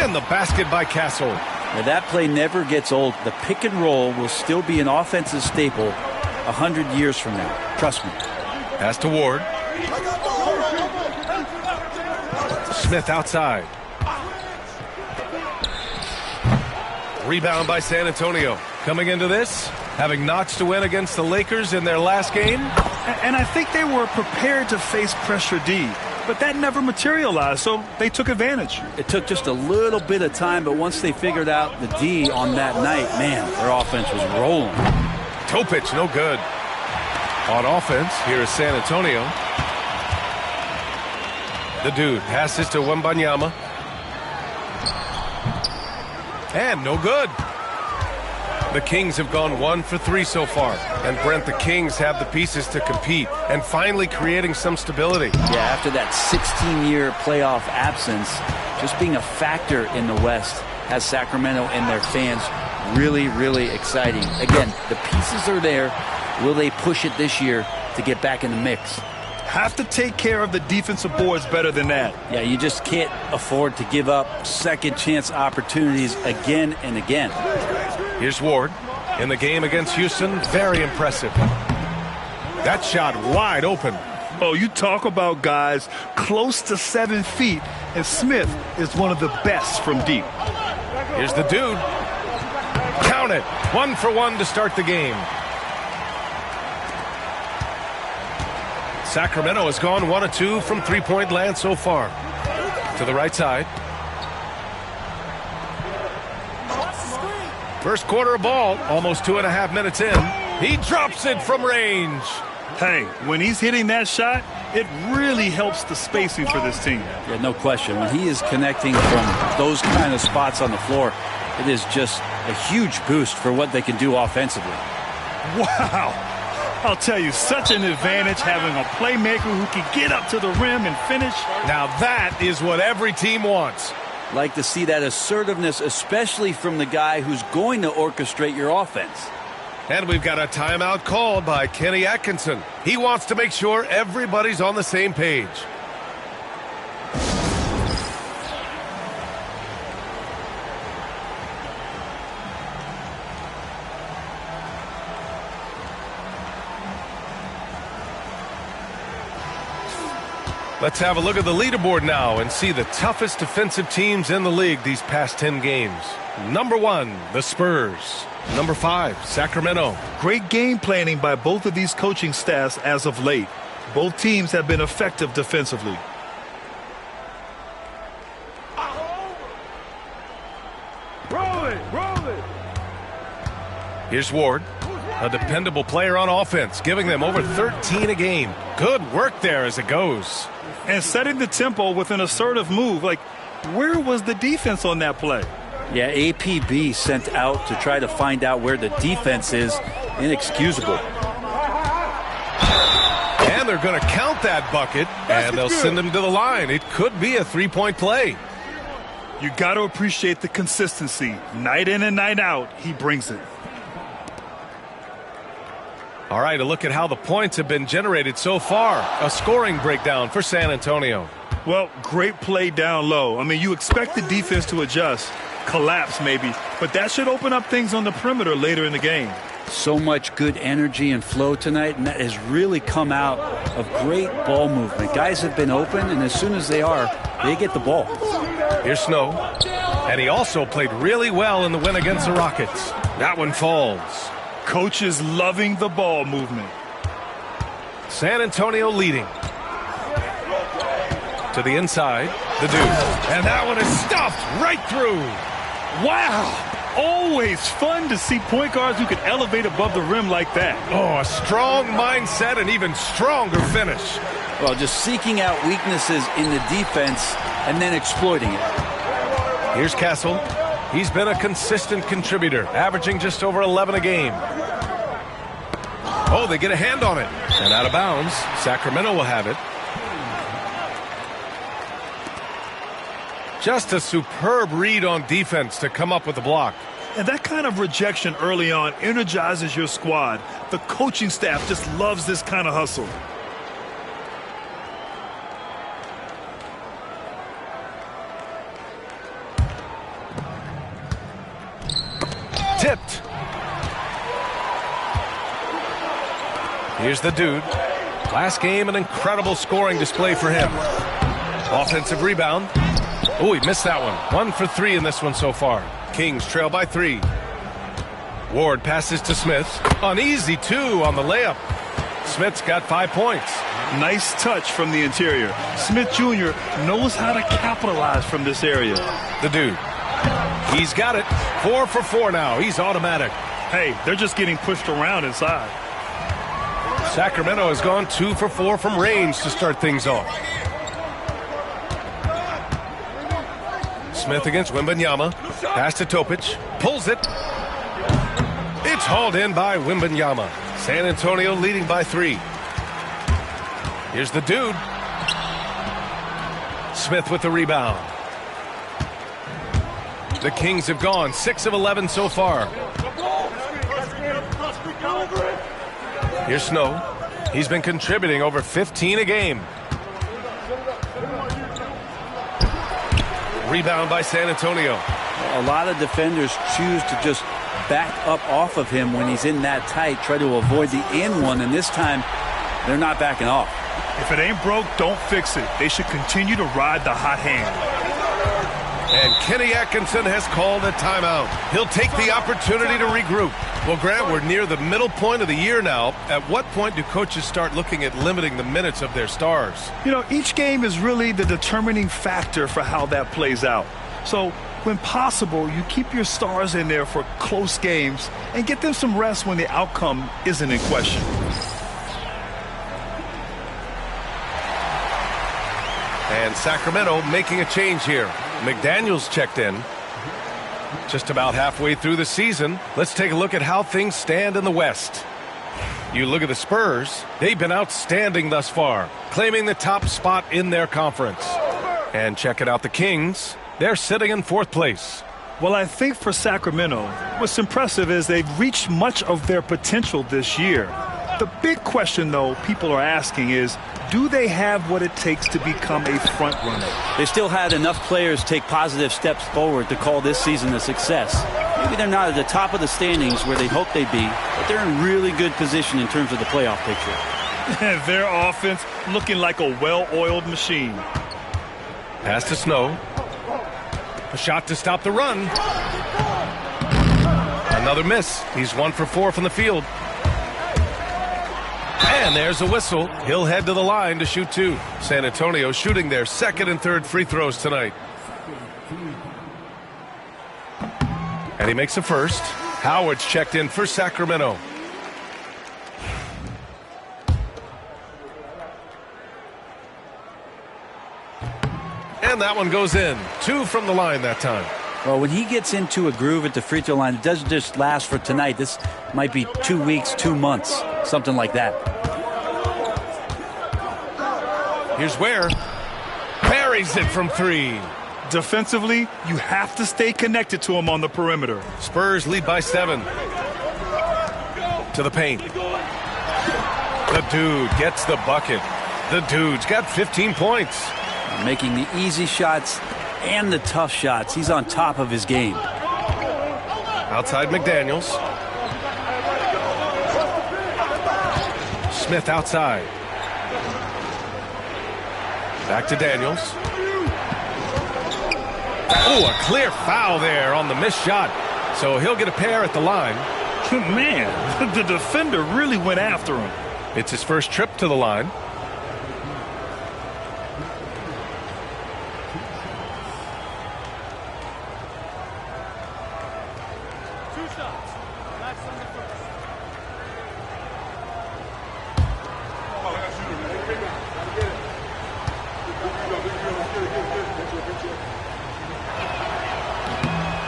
And the basket by Castle. Now, that play never gets old. The pick and roll will still be an offensive staple 100 years from now. Trust me. Pass to Ward. Smith outside. Rebound by San Antonio. Coming into this, having notched a win against the Lakers in their last game. And I think they were prepared to face pressure D, but that never materialized, so they took advantage. It took just a little bit of time, but once they figured out the D on that night, man, their offense was rolling. Topic, no good. On offense, here is San Antonio. The dude passes to Wembanyama. And no good. The Kings have gone 1 for 3 so far. And Brent, the Kings have the pieces to compete and finally creating some stability. Yeah, after that 16-year playoff absence, just being a factor in the West has Sacramento and their fans really, really exciting. Again, the pieces are there. Will they push it this year to get back in the mix? Have to take care of the defensive boards better than that. Yeah, you just can't afford to give up second chance opportunities again and again. Here's Ward in the game against Houston. Very impressive. That shot wide open. Oh, you talk about guys close to 7 feet, and Smith is one of the best from deep. Here's the dude. Count it. 1 for 1 to start the game. Sacramento has gone 1 of 2 from three-point land so far. To the right side. First quarter of ball, almost 2.5 minutes in. He drops it from range. Hey, when he's hitting that shot, it really helps the spacing for this team. Yeah, no question. When he is connecting from those kind of spots on the floor, it is just a huge boost for what they can do offensively. Wow. I'll tell you, such an advantage having a playmaker who can get up to the rim and finish. Now that is what every team wants. Like to see that assertiveness, especially from the guy who's going to orchestrate your offense. And we've got a timeout called by Kenny Atkinson. He wants to make sure everybody's on the same page. Let's have a look at the leaderboard now and see the toughest defensive teams in the league these past 10 games. Number 1, the Spurs. Number 5, Sacramento. Great game planning by both of these coaching staffs as of late. Both teams have been effective defensively. Roll it. Here's Ward, a dependable player on offense, giving them over 13 a game. Good work there as it goes. And setting the tempo with an assertive move. Like, where was the defense on that play? Yeah, APB sent out to try to find out where the defense is. Inexcusable. And they're going to count that bucket, and they'll send him to the line. It could be a three-point play. You got to appreciate the consistency. Night in and night out, he brings it. All right, a look at how the points have been generated so far. A scoring breakdown for San Antonio. Well, great play down low. I mean, you expect the defense to adjust, collapse maybe, but that should open up things on the perimeter later in the game. So much good energy and flow tonight, and that has really come out of great ball movement. Guys have been open, and as soon as they are, they get the ball. Here's Snow, and he also played really well in the win against the Rockets. That one falls. Coach is loving the ball movement. San Antonio leading. To the inside, the dude. And that one is stuffed right through. Wow. Always fun to see point guards who can elevate above the rim like that. Oh, a strong mindset and even stronger finish. Well, just seeking out weaknesses in the defense and then exploiting it. Here's Castle. He's been a consistent contributor, averaging just over 11 a game. Oh, they get a hand on it. And out of bounds, Sacramento will have it. Just a superb read on defense to come up with the block. And that kind of rejection early on energizes your squad. The coaching staff just loves this kind of hustle. Tipped. Here's the dude. Last game, an incredible scoring display for him. Offensive rebound. Oh, he missed that one. 1 for 3 in this one so far. Kings trail by 3. Ward passes to Smith. An easy 2 on the layup. Smith's got 5 points. Nice touch from the interior. Smith Jr. knows how to capitalize from this area. The dude. He's got it. 4 for 4 now. He's automatic. Hey, they're just getting pushed around inside. Sacramento has gone 2 for 4 from range to start things off. Smith against Wembanyama. Pass to Topic. Pulls it. It's hauled in by Wembanyama. San Antonio leading by 3. Here's the dude. Smith with the rebound. The Kings have gone 6 of 11 so far. Here's Snow. He's been contributing over 15 a game. Rebound by San Antonio. A lot of defenders choose to just back up off of him when he's in that tight, try to avoid the in one, and this time they're not backing off. If it ain't broke, don't fix it. They should continue to ride the hot hand. And Kenny Atkinson has called a timeout. He'll take the opportunity to regroup. Well, Grant, we're near the middle point of the year now. At what point do coaches start looking at limiting the minutes of their stars? You know, each game is really the determining factor for how that plays out. So, when possible, you keep your stars in there for close games and get them some rest when the outcome isn't in question. And Sacramento making a change here. McDaniels checked in. Just about halfway through the season, let's take a look at how things stand in the West. You look at the Spurs, they've been outstanding thus far, claiming the top spot in their conference. And checking out the Kings, they're sitting in 4th place. Well, I think for Sacramento, what's impressive is they've reached much of their potential this year. The big question, though, people are asking is, do they have what it takes to become a front runner? They still had enough players take positive steps forward to call this season a success. Maybe they're not at the top of the standings where they hope they'd be, but they're in really good position in terms of the playoff picture. Their offense looking like a well-oiled machine. Pass to Snow. A shot to stop the run. Another miss. He's 1 for 4 from the field. And there's a whistle. He'll head to the line to shoot 2. San Antonio shooting their 2nd and 3rd free throws tonight. And he makes a first. Howard's checked in for Sacramento. And that one goes in. 2 from the line that time. Well, when he gets into a groove at the free throw line, it doesn't just last for tonight. This might be 2 weeks, 2 months, something like that. Here's Ware. Buries it from 3. Defensively, you have to stay connected to him on the perimeter. Spurs lead by 7. To the paint. The dude gets the bucket. The dude's got 15 points. Making the easy shots and the tough shots. He's on top of his game. Outside McDaniels. Smith outside. Back to Daniels. Oh, a clear foul there on the missed shot. So he'll get a pair at the line. Man, the defender really went after him. It's his first trip to the line.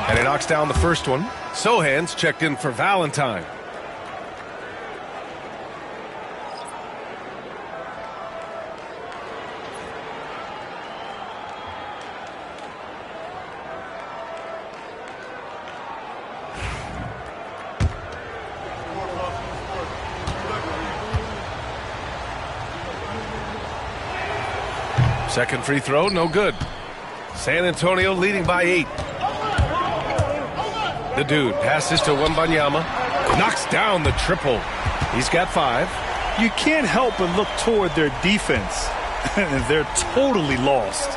And he knocks down the first one. Sohan's checked in for Valentine. Second free throw, no good. San Antonio leading by 8. The dude passes to Wembanyama. Knocks down the triple. He's got 5. You can't help but look toward their defense. They're totally lost.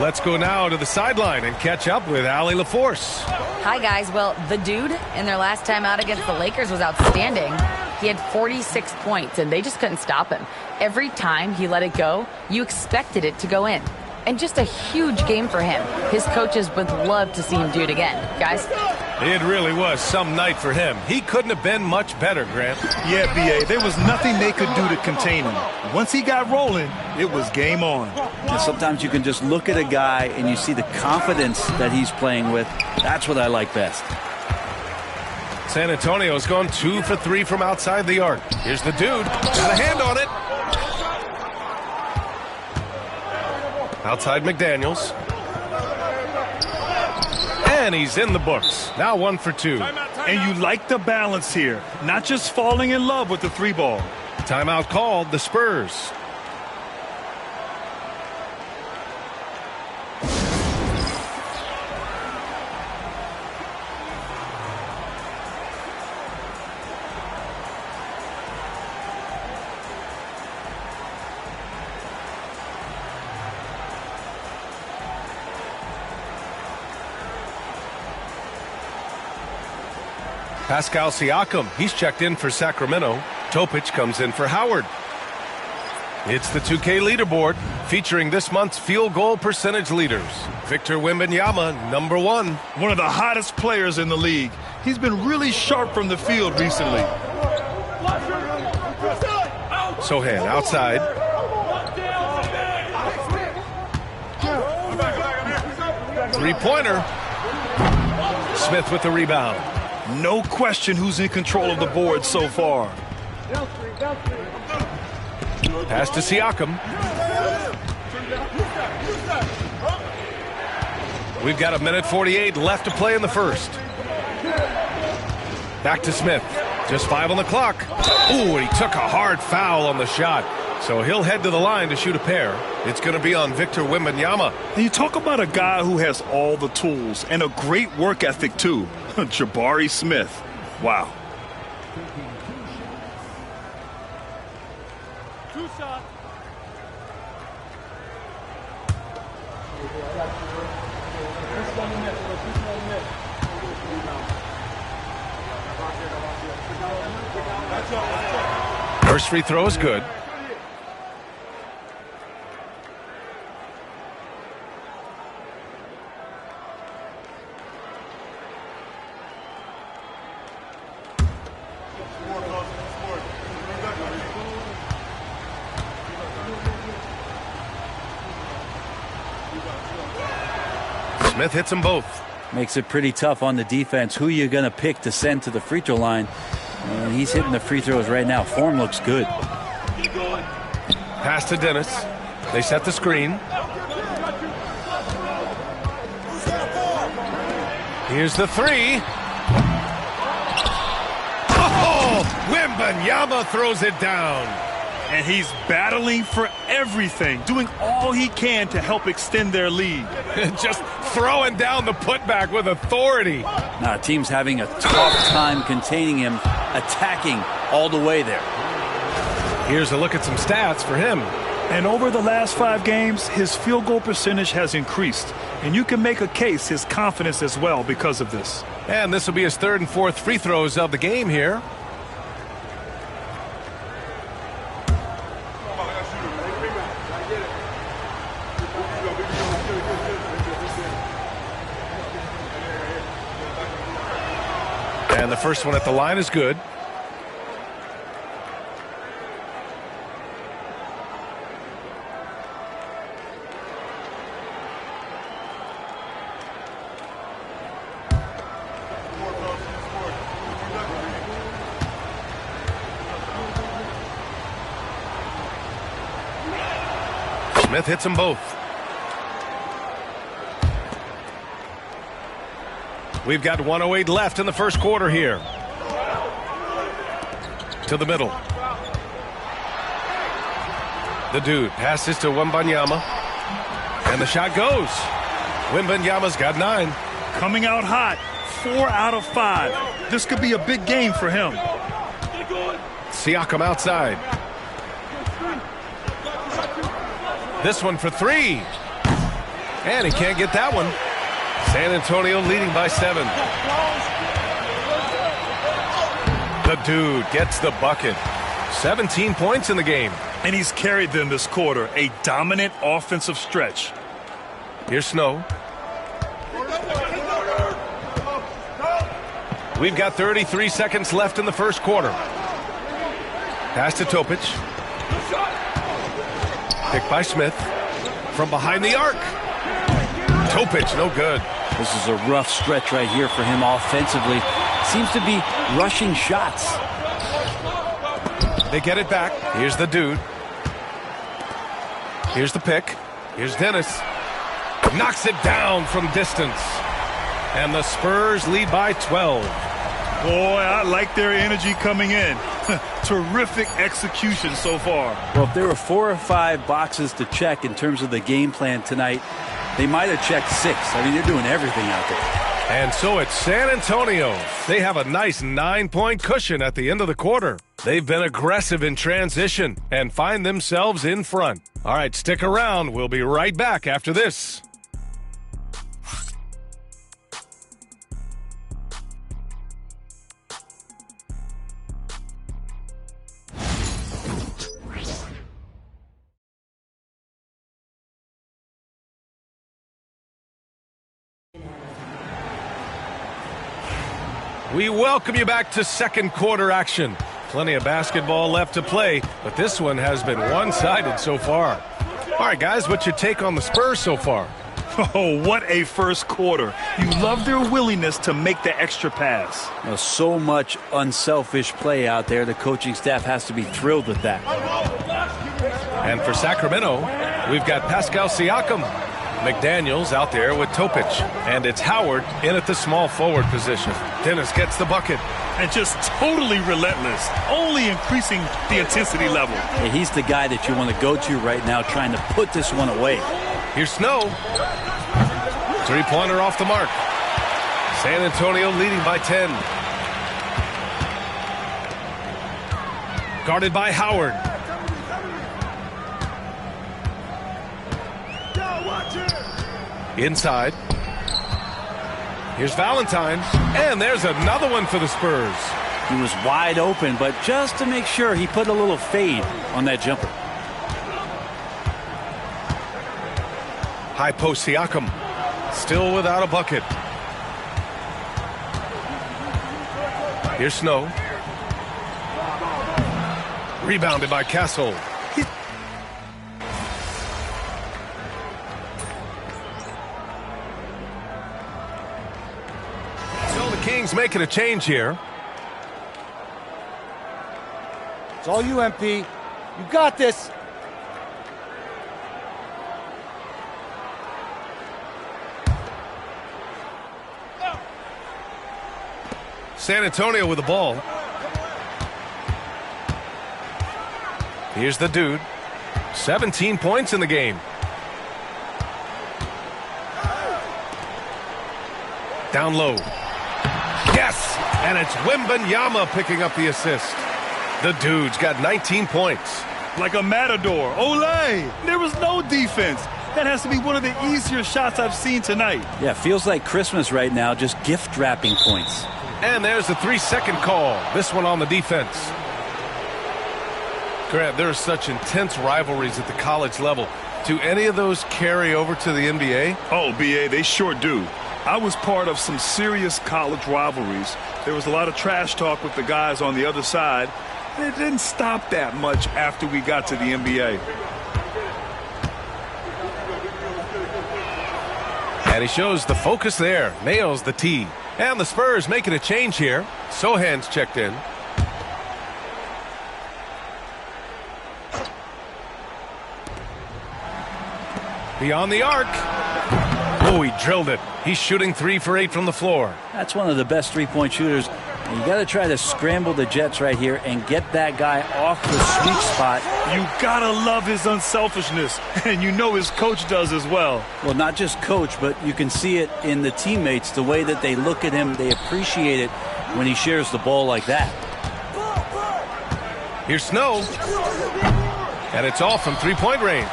Let's go now to the sideline and catch up with Allie LaForce. Hi, guys. Well, the dude in their last time out against the Lakers was outstanding. He had 46 points, and they just couldn't stop him. Every time he let it go, you expected it to go in. And just a huge game for him. His coaches would love to see him do it again. Guys? It really was some night for him. He couldn't have been much better, Grant. Yeah, B.A., there was nothing they could do to contain him. Once he got rolling, it was game on. And sometimes you can just look at a guy and you see the confidence that he's playing with. That's what I like best. San Antonio's gone 2 for 3 from outside the arc. Here's the dude. Got a hand on it. Outside McDaniels. And he's in the books. Now 1 for 2. And you like the balance here. Not just falling in love with the 3-ball. Timeout called, the Spurs. Pascal Siakam, he's checked in for Sacramento. Topic comes in for Howard. It's the 2K leaderboard featuring this month's field goal percentage leaders. Victor Wembanyama, number 1. One of the hottest players in the league. He's been really sharp from the field recently. Sohan outside. Three-pointer. Smith with the rebound. No question who's in control of the board so far. Pass to Siakam. We've got 1:48 left to play in the first. Back to Smith. Just 5 on the clock. Ooh, he took a hard foul on the shot. So he'll head to the line to shoot a pair. It's going to be on Victor Wembanyama. And you talk about a guy who has all the tools and a great work ethic, too. Jabari Smith. Wow. First free throw is good. Smith hits them both. Makes it pretty tough on the defense. Who you going to pick to send to the free throw line? And he's hitting the free throws right now. Form looks good. Pass to Dennis. They set the screen. Here's the 3. Oh! Wembanyama throws it down. And he's battling for everything, doing all he can to help extend their lead. Just throwing down the putback with authority. Now, team's having a tough time containing him, attacking all the way there. Here's a look at some stats for him. And over the last 5 games, his field goal percentage has increased. And you can make a case his confidence as well because of this. And this will be his third and fourth free throws of the game here. And the first one at the line is good. Smith hits them both. We've got 1:08 left in the first quarter here. To the middle. The dude passes to Wembanyama. And the shot goes. Wembanyama's got 9. Coming out hot. 4 out of 5. This could be a big game for him. Siakam outside. This one for 3. And he can't get that one. San Antonio leading by 7. The dude gets the bucket. 17 points in the game. And he's carried them this quarter. A dominant offensive stretch. Here's Snow. We've got 33 seconds left in the first quarter. Pass to Topic. Picked by Smith. From behind the arc. Topic, no good. This is a rough stretch right here for him offensively. Seems to be rushing shots. They get it back. Here's the dude. Here's the pick. Here's Dennis. Knocks it down from distance. And the Spurs lead by 12. Boy, I like their energy coming in. Terrific execution so far. Well, if there were 4 or 5 boxes to check in terms of the game plan tonight, they might have checked 6. I mean, they're doing everything out there. And so it's San Antonio. They have a nice 9-point cushion at the end of the quarter. They've been aggressive in transition and find themselves in front. All right, stick around. We'll be right back after this. We welcome you back to second quarter action. Plenty of basketball left to play, but this one has been one-sided so far. All right, guys, what's your take on the Spurs so far? Oh, what a first quarter. You love their willingness to make the extra pass. Well, so much unselfish play out there. The coaching staff has to be thrilled with that. And for Sacramento, we've got Pascal Siakam. McDaniels out there with Topic. And it's Howard in at the small forward position. Dennis gets the bucket. And just totally relentless, only increasing the intensity level. Hey, he's the guy that you want to go to right now trying to put this one away. Here's Snow. Three-pointer off the mark. San Antonio leading by 10. Guarded by Howard. Inside. Here's Valentine. And there's another one for the Spurs. He was wide open, but just to make sure, he put a little fade on that jumper. High post Siakam. Still without a bucket. Here's Snow. Rebounded by Castle. So the Kings making a change here. It's all you, MP. You got this. San Antonio with the ball. Here's the dude. 17 points in the game. Down low. Yes! And it's Wembanyama picking up the assist. The dude's got 19 points. Like a matador. Olay! There was no defense. That has to be one of the easier shots I've seen tonight. Yeah, feels like Christmas right now, just gift wrapping points. And there's the 3-second call. This one on the defense. Grant, there are such intense rivalries at the college level. Do any of those carry over to the NBA? Oh, B.A., they sure do. I was part of some serious college rivalries. There was a lot of trash talk with the guys on the other side, and it didn't stop that much after we got to the NBA. And he shows the focus there, nails the tee. And the Spurs making a change here. Sohan's checked in. Beyond the arc. Oh, he drilled it. He's shooting 3 for 8 from the floor. That's one of the best three-point shooters. You got to try to scramble the Jets right here and get that guy off the sweet spot. You got to love his unselfishness, and you know his coach does as well. Well, not just coach, but you can see it in the teammates, the way that they look at him. They appreciate it when he shares the ball like that. Here's Snow. And it's all from three-point range.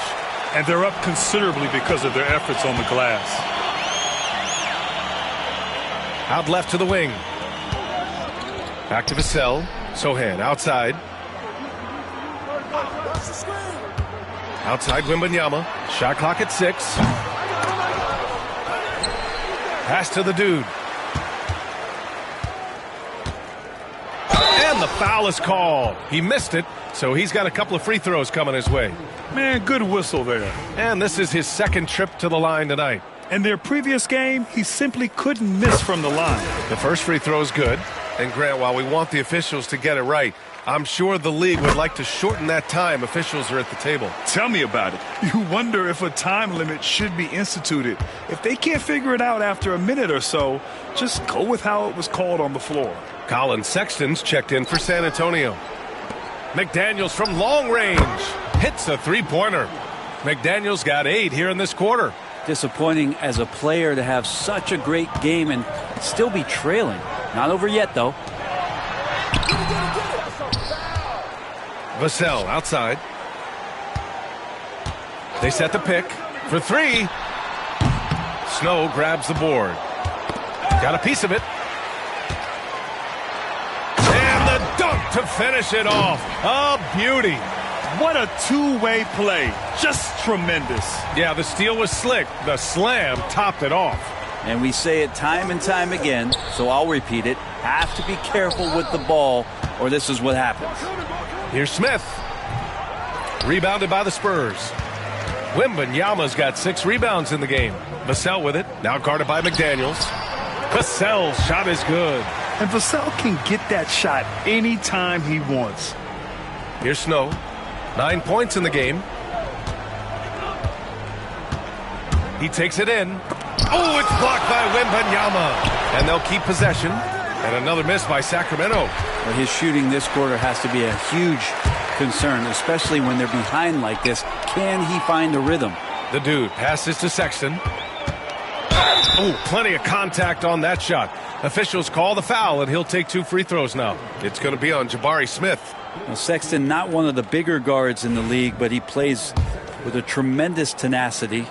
And they're up considerably because of their efforts on the glass. Out left to the wing. Back to Vassell. Sohan outside. Outside Wembanyama. Shot clock at 6. Pass to the dude. And the foul is called. He missed it, so he's got a couple of free throws coming his way. Man, good whistle there. And this is his second trip to the line tonight. In their previous game, he simply couldn't miss from the line. The first free throw is good. And Grant, while we want the officials to get it right, I'm sure the league would like to shorten that time officials are at the table. Tell me about it. You wonder if a time limit should be instituted. If they can't figure it out after a minute or so, just go with how it was called on the floor. Colin Sexton's checked in for San Antonio. McDaniels from long range hits a three-pointer. McDaniels got 8 here in this quarter. Disappointing as a player to have such a great game and still be trailing. Not over yet, though. Vassell outside. They set the pick for 3. Snow grabs the board. Got a piece of it. And the dunk to finish it off. A beauty. What a two-way play. Just tremendous. Yeah, the steal was slick. The slam topped it off. And we say it time and time again, so I'll repeat it. Have to be careful with the ball, or this is what happens. Here's Smith. Rebounded by the Spurs. Wembanyama's got 6 rebounds in the game. Vassell with it. Now guarded by McDaniels. Vassell's shot is good. And Vassell can get that shot anytime he wants. Here's Snow. 9 points in the game. He takes it in. Oh, it's blocked by Wembanyama. And they'll keep possession. And another miss by Sacramento. Well, his shooting this quarter has to be a huge concern, especially when they're behind like this. Can he find the rhythm? The dude passes to Sexton. Oh, plenty of contact on that shot. Officials call the foul, and he'll take 2 free throws now. It's going to be on Jabari Smith. Well, Sexton, not one of the bigger guards in the league, but he plays with a tremendous tenacity.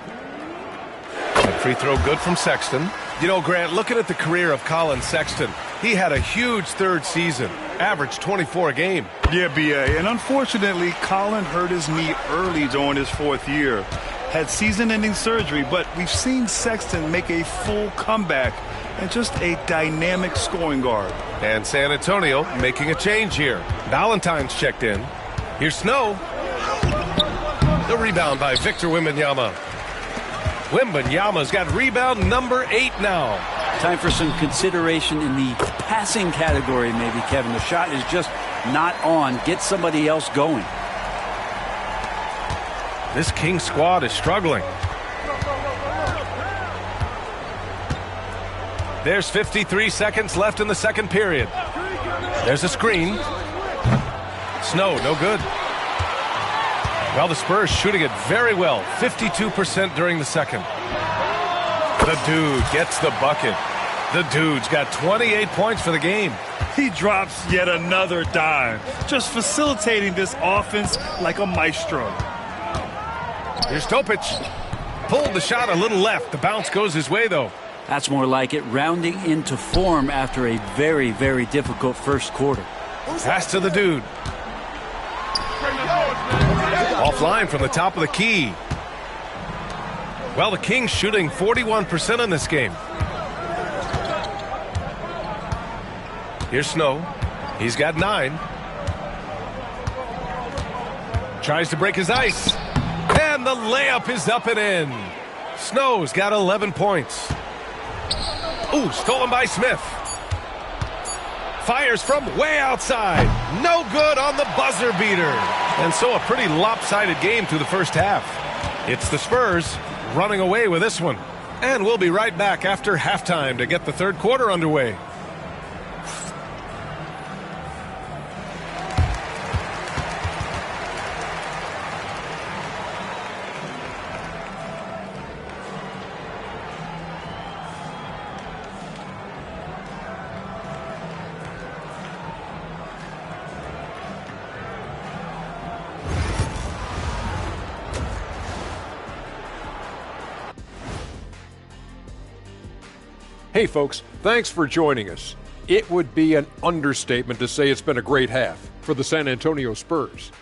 That free throw good from Sexton. You know, Grant, looking at the career of Colin Sexton, he had a huge third season, averaged 24 a game. Yeah, B.A., and unfortunately, Colin hurt his knee early during his 4th year. Had season-ending surgery, but we've seen Sexton make a full comeback and just a dynamic scoring guard. And San Antonio making a change here. Valentine's checked in. Here's Snow. The rebound by Victor Wembanyama. Wembanyama's got rebound number 8 now. Time for some consideration in the passing category, maybe, Kevin. The shot is just not on. Get somebody else going. This Kings squad is struggling. There's 53 seconds left in the second period. There's a screen. Snow, no good. Well, the Spurs shooting it very well. 52% during the second. The dude gets the bucket. The dude's got 28 points for the game. He drops yet another dime, just facilitating this offense like a maestro. Here's Topic. Pulled the shot a little left. The bounce goes his way, though. That's more like it, rounding into form after a very, very difficult first quarter. Pass to the dude. Offline from the top of the key. Well, the Kings shooting 41% in this game. Here's Snow. He's got 9. Tries to break his ice. And the layup is up and in. Snow's got 11 points. Ooh, stolen by Smith. Fires from way outside. No good on the buzzer beater. And so a pretty lopsided game through the first half. It's the Spurs running away with this one. And we'll be right back after halftime to get the third quarter underway. Hey folks, thanks for joining us. It would be an understatement to say it's been a great half for the San Antonio Spurs.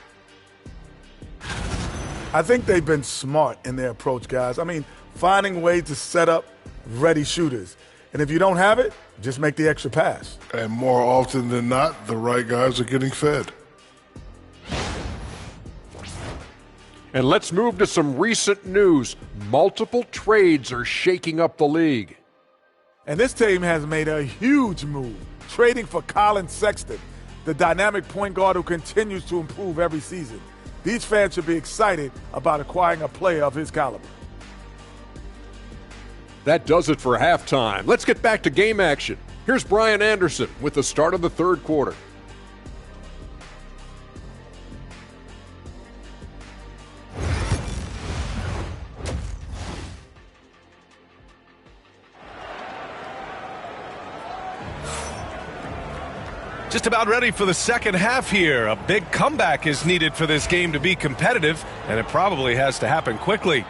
I think they've been smart in their approach, guys. I mean, finding ways to set up ready shooters. And if you don't have it, just make the extra pass. And more often than not, the right guys are getting fed. And let's move to some recent news. Multiple trades are shaking up the league. And this team has made a huge move, trading for Colin Sexton, the dynamic point guard who continues to improve every season. These fans should be excited about acquiring a player of his caliber. That does it for halftime. Let's get back to game action. Here's Brian Anderson with the start of the third quarter. Just about ready for the second half here. A big comeback is needed for this game to be competitive, and it probably has to happen quickly.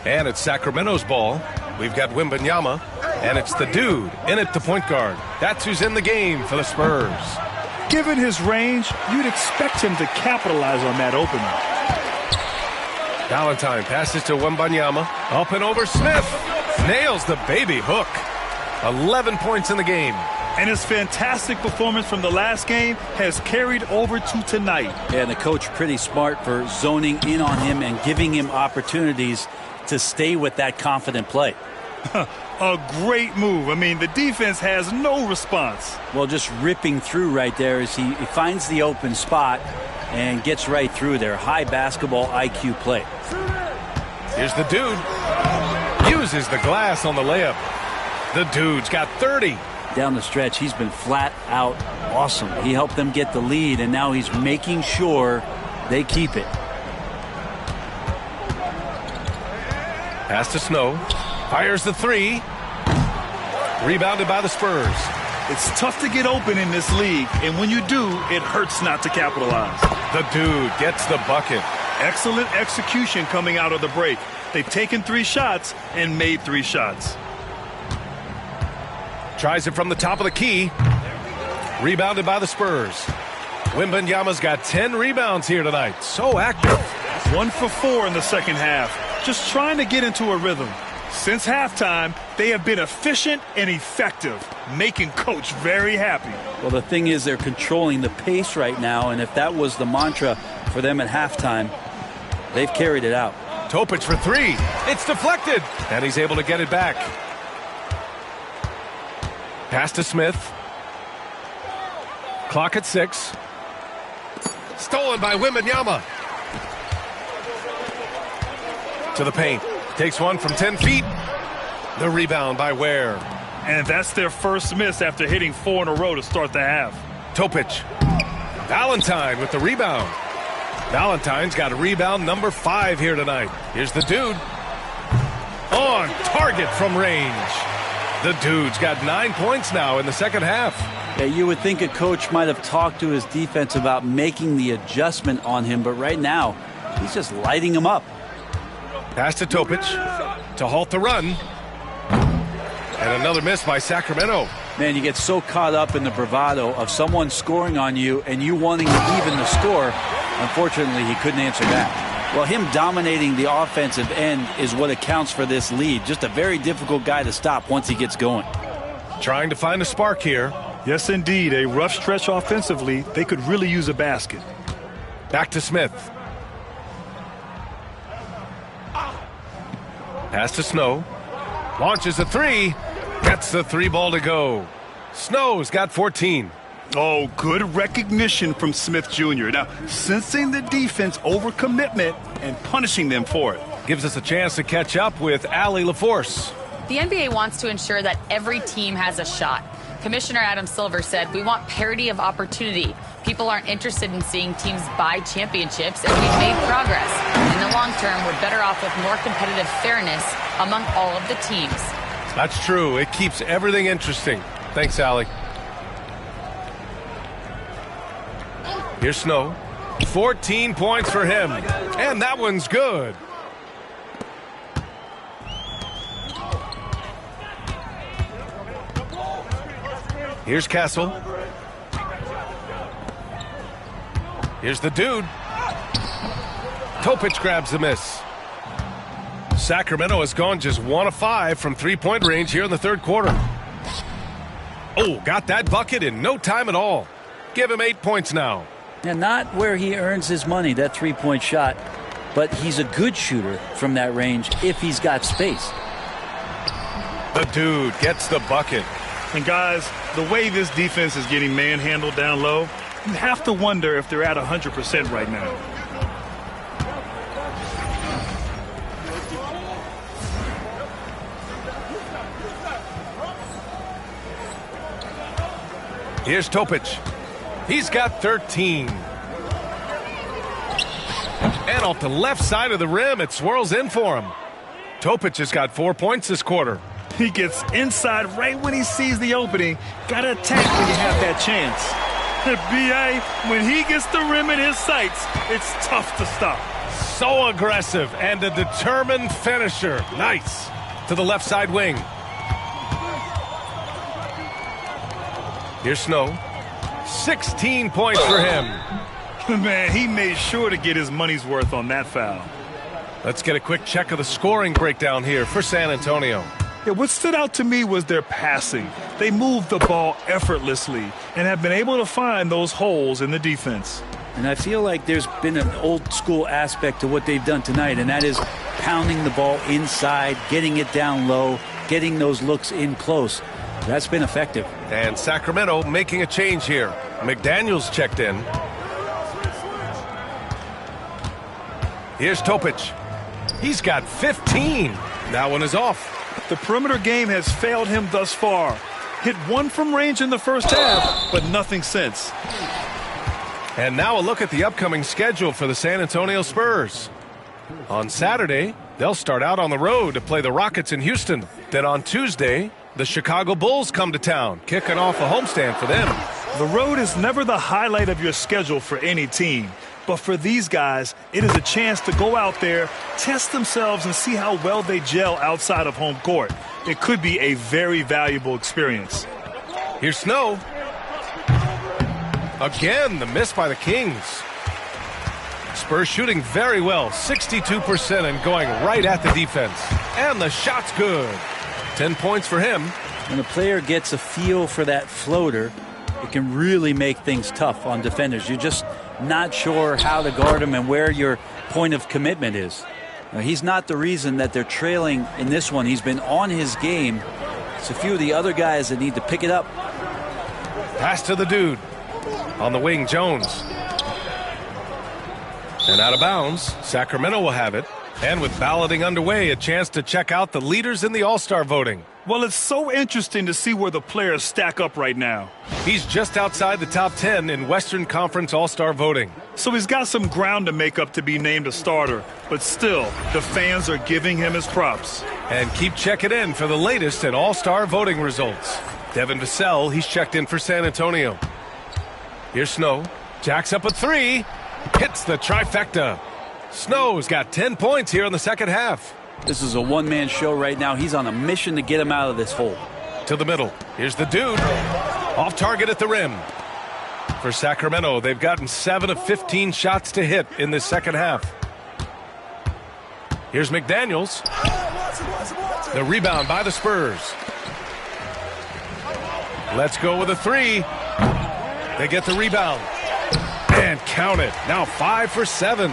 And it's Sacramento's ball. We've got Wembanyama, and it's the dude in at the point guard. That's who's in the game for the Spurs. Given his range, you'd expect him to capitalize on that opening. Valentine passes to Wembanyama. Up and over Smith. Nails the baby hook. 11 points in the game. And his fantastic performance from the last game has carried over to tonight. Yeah, and the coach pretty smart for zoning in on him and giving him opportunities to stay with that confident play. A great move. I mean, the defense has no response. Well, just ripping through right there as he finds the open spot and gets right through there. High basketball IQ play. Here's the dude. Uses the glass on the layup. The dude's got 30. Down the stretch, he's been flat out awesome. He helped them get the lead, and now he's making sure they keep it. Pass to Snow. Fires the 3. Rebounded by the Spurs. It's tough to get open in this league, and when you do, it hurts not to capitalize. The dude gets the bucket. Excellent execution coming out of the break. They've taken 3 shots and made 3 shots. Tries it from the top of the key. Rebounded by the Spurs. Wembanyama's got 10 rebounds here tonight. So active. 1 for 4 in the second half. Just trying to get into a rhythm. Since halftime, they have been efficient and effective, making Coach very happy. Well, the thing is they're controlling the pace right now, and if that was the mantra for them at halftime, they've carried it out. Topic for 3. It's deflected, and he's able to get it back. Pass to Smith. Clock at 6. Stolen by Wembanyama. To the paint. Takes one from 10 feet. The rebound by Ware. And that's their first miss after hitting 4 in a row to start the half. Topic. Valentine with the rebound. Valentine's got a rebound number 5 here tonight. Here's the dude. On target from range. The dude's got 9 points now in the second half. Yeah, you would think a coach might have talked to his defense about making the adjustment on him, but right now He's just lighting them up. Pass to Topic to halt the run. And another miss by Sacramento. Man, you get so caught up in the bravado of someone scoring on you and you wanting to even the score. Unfortunately, he couldn't answer that. Well, him dominating the offensive end is what accounts for this lead. Just a very difficult guy to stop once he gets going. Trying to find a spark here. Yes, indeed. A rough stretch offensively. They could really use a basket. Back to Smith. Pass to Snow. Launches a three. Gets the three ball to go. Snow's got 14. Oh, good recognition from Smith Jr. Now, sensing the defense overcommitment and punishing them for it. Gives us a chance to catch up with Allie LaForce. The NBA wants to ensure that every team has a shot. Commissioner Adam Silver said, "We want parity of opportunity. People aren't interested in seeing teams buy championships, and we've made progress. In the long term, we're better off with more competitive fairness among all of the teams." That's true. It keeps everything interesting. Thanks, Allie. Here's Snow. 14 points for him. And that one's good. Here's Castle. Here's the dude. Topic grabs the miss. Sacramento has gone just 1 of 5 from three-point range here in the third quarter. Oh, got that bucket in no time at all. Give him 8 points now. And not where he earns his money, that three-point shot. But he's a good shooter from that range if he's got space. The dude gets the bucket. And guys, the way this defense is getting manhandled down low, you have to wonder if they're at 100% right now. Here's Topic. He's got 13. And off the left side of the rim, it swirls in for him. Topic has got 4 points this quarter. He gets inside right when he sees the opening. Gotta attack when you have that chance. B.A., when he gets the rim in his sights, it's tough to stop. So aggressive and a determined finisher. Nice. To the left side wing. Here's Snow. 16 points for him. Man, he made sure to get his money's worth on that foul. Let's get a quick check of the scoring breakdown here for San Antonio. Yeah, what stood out to me was their passing. They moved the ball effortlessly and have been able to find those holes in the defense. And I feel like there's been an old school aspect to what they've done tonight, and that is pounding the ball inside, getting it down low, getting those looks in close. That's been effective. And Sacramento making a change here. McDaniels checked in. Here's Topic. He's got 15. That one is off. The perimeter game has failed him thus far. Hit one from range in the first half, but nothing since. And now a look at the upcoming schedule for the San Antonio Spurs. On Saturday, they'll start out on the road to play the Rockets in Houston. Then on Tuesday, the Chicago Bulls come to town, kicking off a homestand for them. The road is never the highlight of your schedule for any team. But for these guys, it is a chance to go out there, test themselves, and see how well they gel outside of home court. It could be a very valuable experience. Here's Snow. Again, the miss by the Kings. Spurs shooting very well, 62% and going right at the defense. And the shot's good. 10 points for him. When a player gets a feel for that floater, it can really make things tough on defenders. You're just not sure how to guard him and where your point of commitment is. Now, he's not the reason that they're trailing in this one. He's been on his game. It's a few of the other guys that need to pick it up. Pass to the dude. On the wing, Jones. And out of bounds, Sacramento will have it. And with balloting underway, a chance to check out the leaders in the All-Star voting. Well, it's so interesting to see where the players stack up right now. He's just outside the top 10 in Western Conference All-Star voting. So he's got some ground to make up to be named a starter. But still, the fans are giving him his props. And keep checking in for the latest in All-Star voting results. Devin Vassell, he's checked in for San Antonio. Here's Snow. Jacks up a three. Hits the trifecta. Snow's got 10 points here in the second half. This is a one-man show right now. He's on a mission to get him out of this hole. To the middle. Here's the dude. Off target at the rim. For Sacramento, they've gotten 7 of 15 shots to hit in this second half. Here's McDaniels. The rebound by the Spurs. Let's go with a three. They get the rebound. And count it. Now 5 for 7.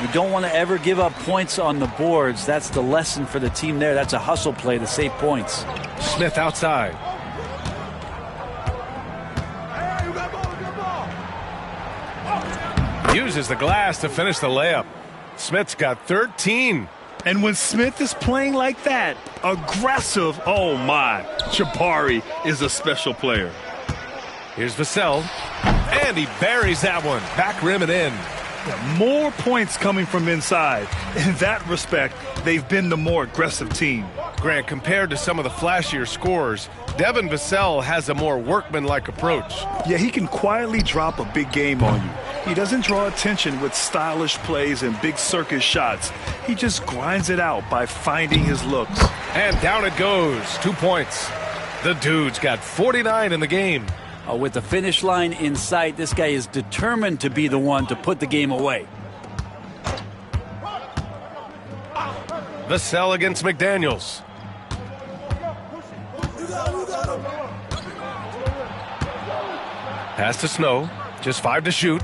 You don't want to ever give up points on the boards. That's the lesson for the team there. That's a hustle play to save points. Smith outside. Uses the glass to finish the layup. Smith's got 13. And when Smith is playing like that, aggressive, oh my, Jabari is a special player. Here's Vassell. And he buries that one. Back rim and in. More points coming from inside. In that respect, they've been the more aggressive team. Grant, compared to some of the flashier scorers, Devin Vassell has a more workmanlike approach. Yeah, he can quietly drop a big game on you. He doesn't draw attention with stylish plays and big circus shots. He just grinds it out by finding his looks. And down it goes. 2 points. The dude's got 49 in the game. With the finish line in sight, this guy is determined to be the one to put the game away. Vassell against McDaniels. Pass to Snow. Just 5 to shoot.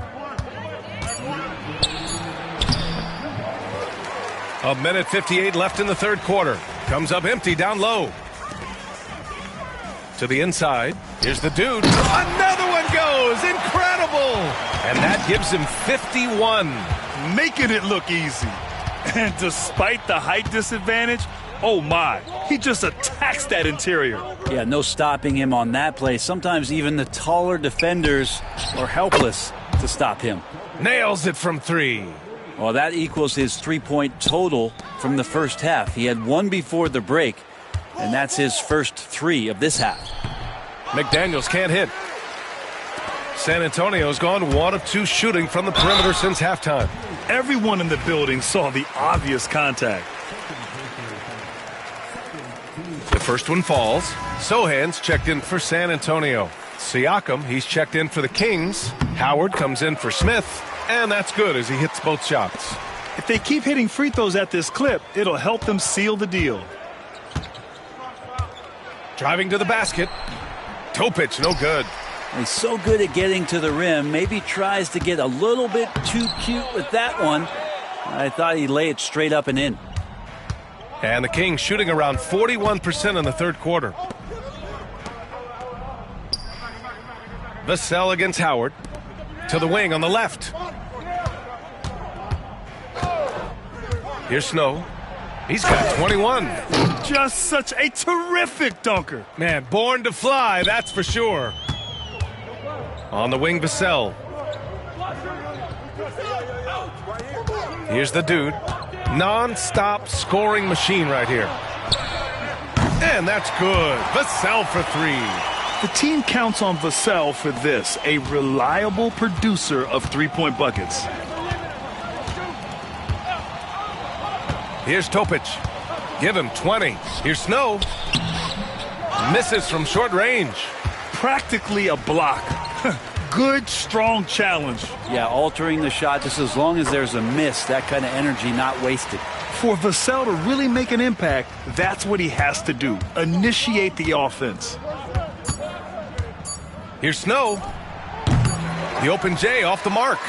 A minute 58 left in the third quarter. Comes up empty down low. To the inside. Here's the dude. Another one goes. Incredible. And that gives him 51. Making it look easy. And despite the height disadvantage, oh my, he just attacks that interior. Yeah, no stopping him on that play. Sometimes even the taller defenders are helpless to stop him. Nails it from 3. Well, that equals his 3-point total from the first half. He had 1 before the break, and that's his first 3 of this half. McDaniels can't hit. San Antonio's gone 1 of 2 shooting from the perimeter since halftime. Everyone in the building saw the obvious contact. The first one falls. Sohan's checked in for San Antonio. Siakam, he's checked in for the Kings. Howard comes in for Smith. And that's good as he hits both shots. If they keep hitting free throws at this clip, it'll help them seal the deal. Driving to the basket. Toe pitch, no good. He's so good at getting to the rim. Maybe tries to get a little bit too cute with that one. I thought he'd lay it straight up and in. And the Kings shooting around 41% in the third quarter. Vassell against Howard. To the wing on the left. Here's Snow. He's got 21. Just such a terrific dunker. Man, born to fly, that's for sure. On the wing, Vassell. Here's the dude. Non-stop scoring machine right here. And that's good. Vassell for 3. The team counts on Vassell for this, a reliable producer of 3-point buckets. Here's Topic. Give him 20. Here's Snow. Misses from short range. Practically a block. Good, strong challenge. Yeah, altering the shot just as long as there's a miss. That kind of energy not wasted. For Vassell to really make an impact, that's what he has to do. Initiate the offense. Here's Snow. The open J off the mark.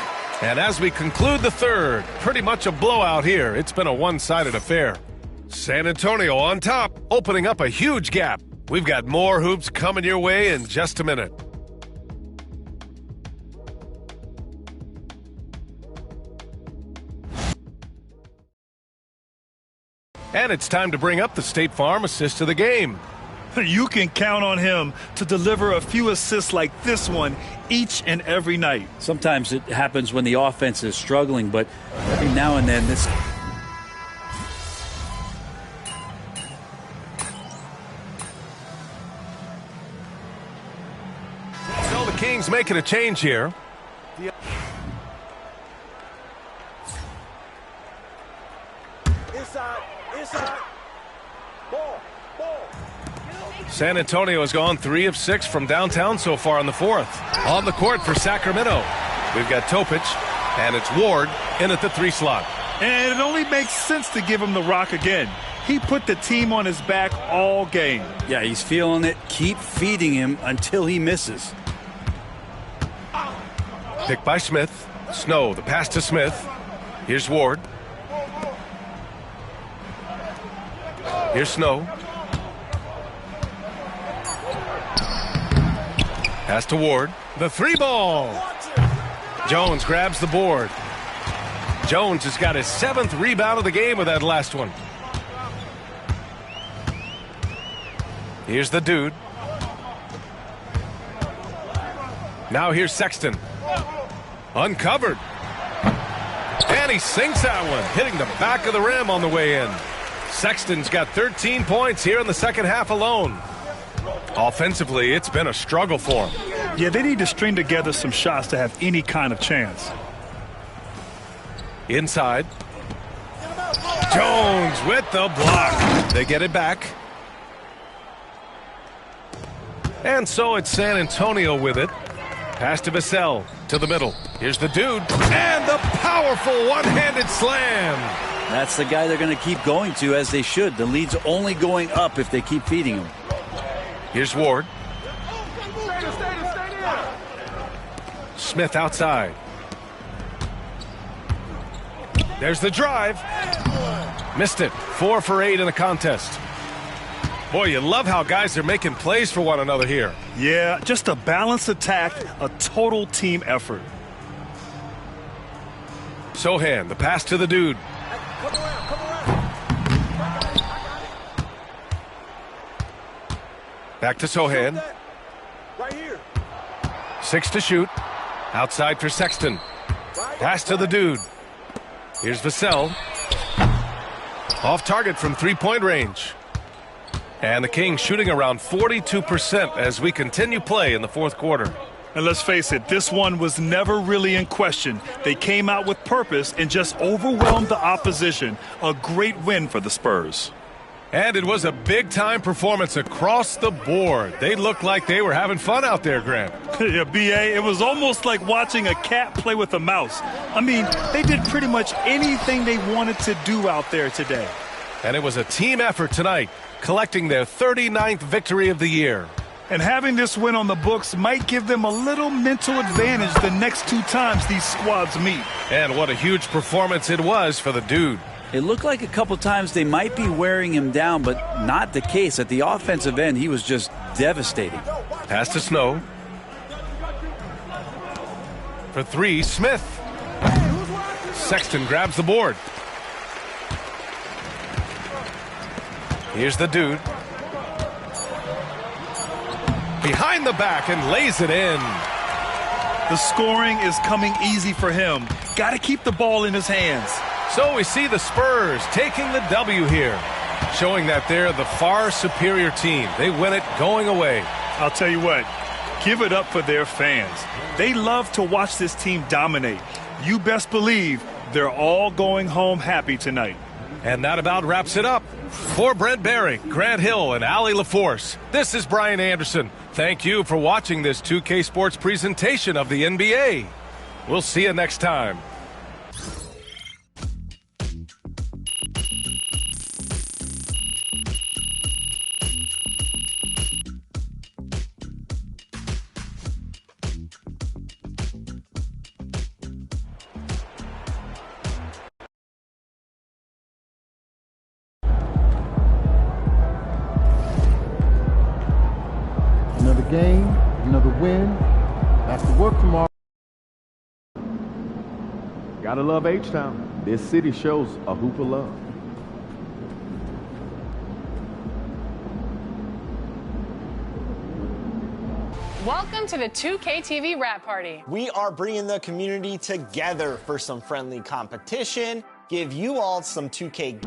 And as we conclude the third, pretty much a blowout here. It's been a one-sided affair. San Antonio on top, opening up a huge gap. We've got more hoops coming your way in just a minute. And it's time to bring up the State Farm assist of the game. You can count on him to deliver a few assists like this one each and every night. Sometimes it happens when the offense is struggling, but every now and then this... So the Kings making a change here. San Antonio has gone 3 of 6 from downtown so far in the fourth. On the court for Sacramento, we've got Topic, and it's Ward in at the 3 slot. And it only makes sense to give him the rock again. He put the team on his back all game. Yeah, he's feeling it. Keep feeding him until he misses. Picked by Smith. Snow, the pass to Smith. Here's Ward. Here's Snow. Pass to Ward. The 3 ball. Jones grabs the board. Jones has got his 7th rebound of the game with that last one. Here's the dude. Now here's Sexton. Uncovered. And he sinks that one, hitting the back of the rim on the way in. Sexton's got 13 points here in the second half alone. Offensively, it's been a struggle for him. Yeah, they need to string together some shots to have any kind of chance. Inside. Jones with the block. They get it back. And so it's San Antonio with it. Pass to Vassell to the middle. Here's the dude. And the powerful one-handed slam. That's the guy they're going to keep going to, as they should. The lead's only going up if they keep feeding him. Here's Ward. Smith outside. There's the drive. Missed it. 4 for 8 in the contest. Boy, you love how guys are making plays for one another here. Yeah, just a balanced attack, a total team effort. Sohan, the pass to the dude. Back to Sohan. Right here. 6 to shoot. Outside for Sexton. Pass to the dude. Here's Vassell. Off target from 3-point range. And the Kings shooting around 42% as we continue play in the fourth quarter. And let's face it, this one was never really in question. They came out with purpose and just overwhelmed the opposition. A great win for the Spurs. And it was a big-time performance across the board. They looked like they were having fun out there, Grant. Yeah, B.A., it was almost like watching a cat play with a mouse. I mean, they did pretty much anything they wanted to do out there today. And it was a team effort tonight, collecting their 39th victory of the year. And having this win on the books might give them a little mental advantage the next 2 times these squads meet. And what a huge performance it was for the dude. It looked like a couple times they might be wearing him down, but not the case. At the offensive end, he was just devastating. Pass to Snow. For 3, Smith. Sexton grabs the board. Here's the dude. Behind the back and lays it in. The scoring is coming easy for him. Got to keep the ball in his hands. So we see the Spurs taking the W here, showing that they're the far superior team. They win it going away. I'll tell you what, give it up for their fans. They love to watch this team dominate. You best believe they're all going home happy tonight. And that about wraps it up. For Brent Barry, Grant Hill, and Allie LaForce, this is Brian Anderson. Thank you for watching this 2K Sports presentation of the NBA. We'll see you next time. Another game, another win. Back to work tomorrow. Gotta love H-Town. This city shows a hoop of love. Welcome to the 2K TV Rap Party. We are bringing the community together for some friendly competition, give you all some 2K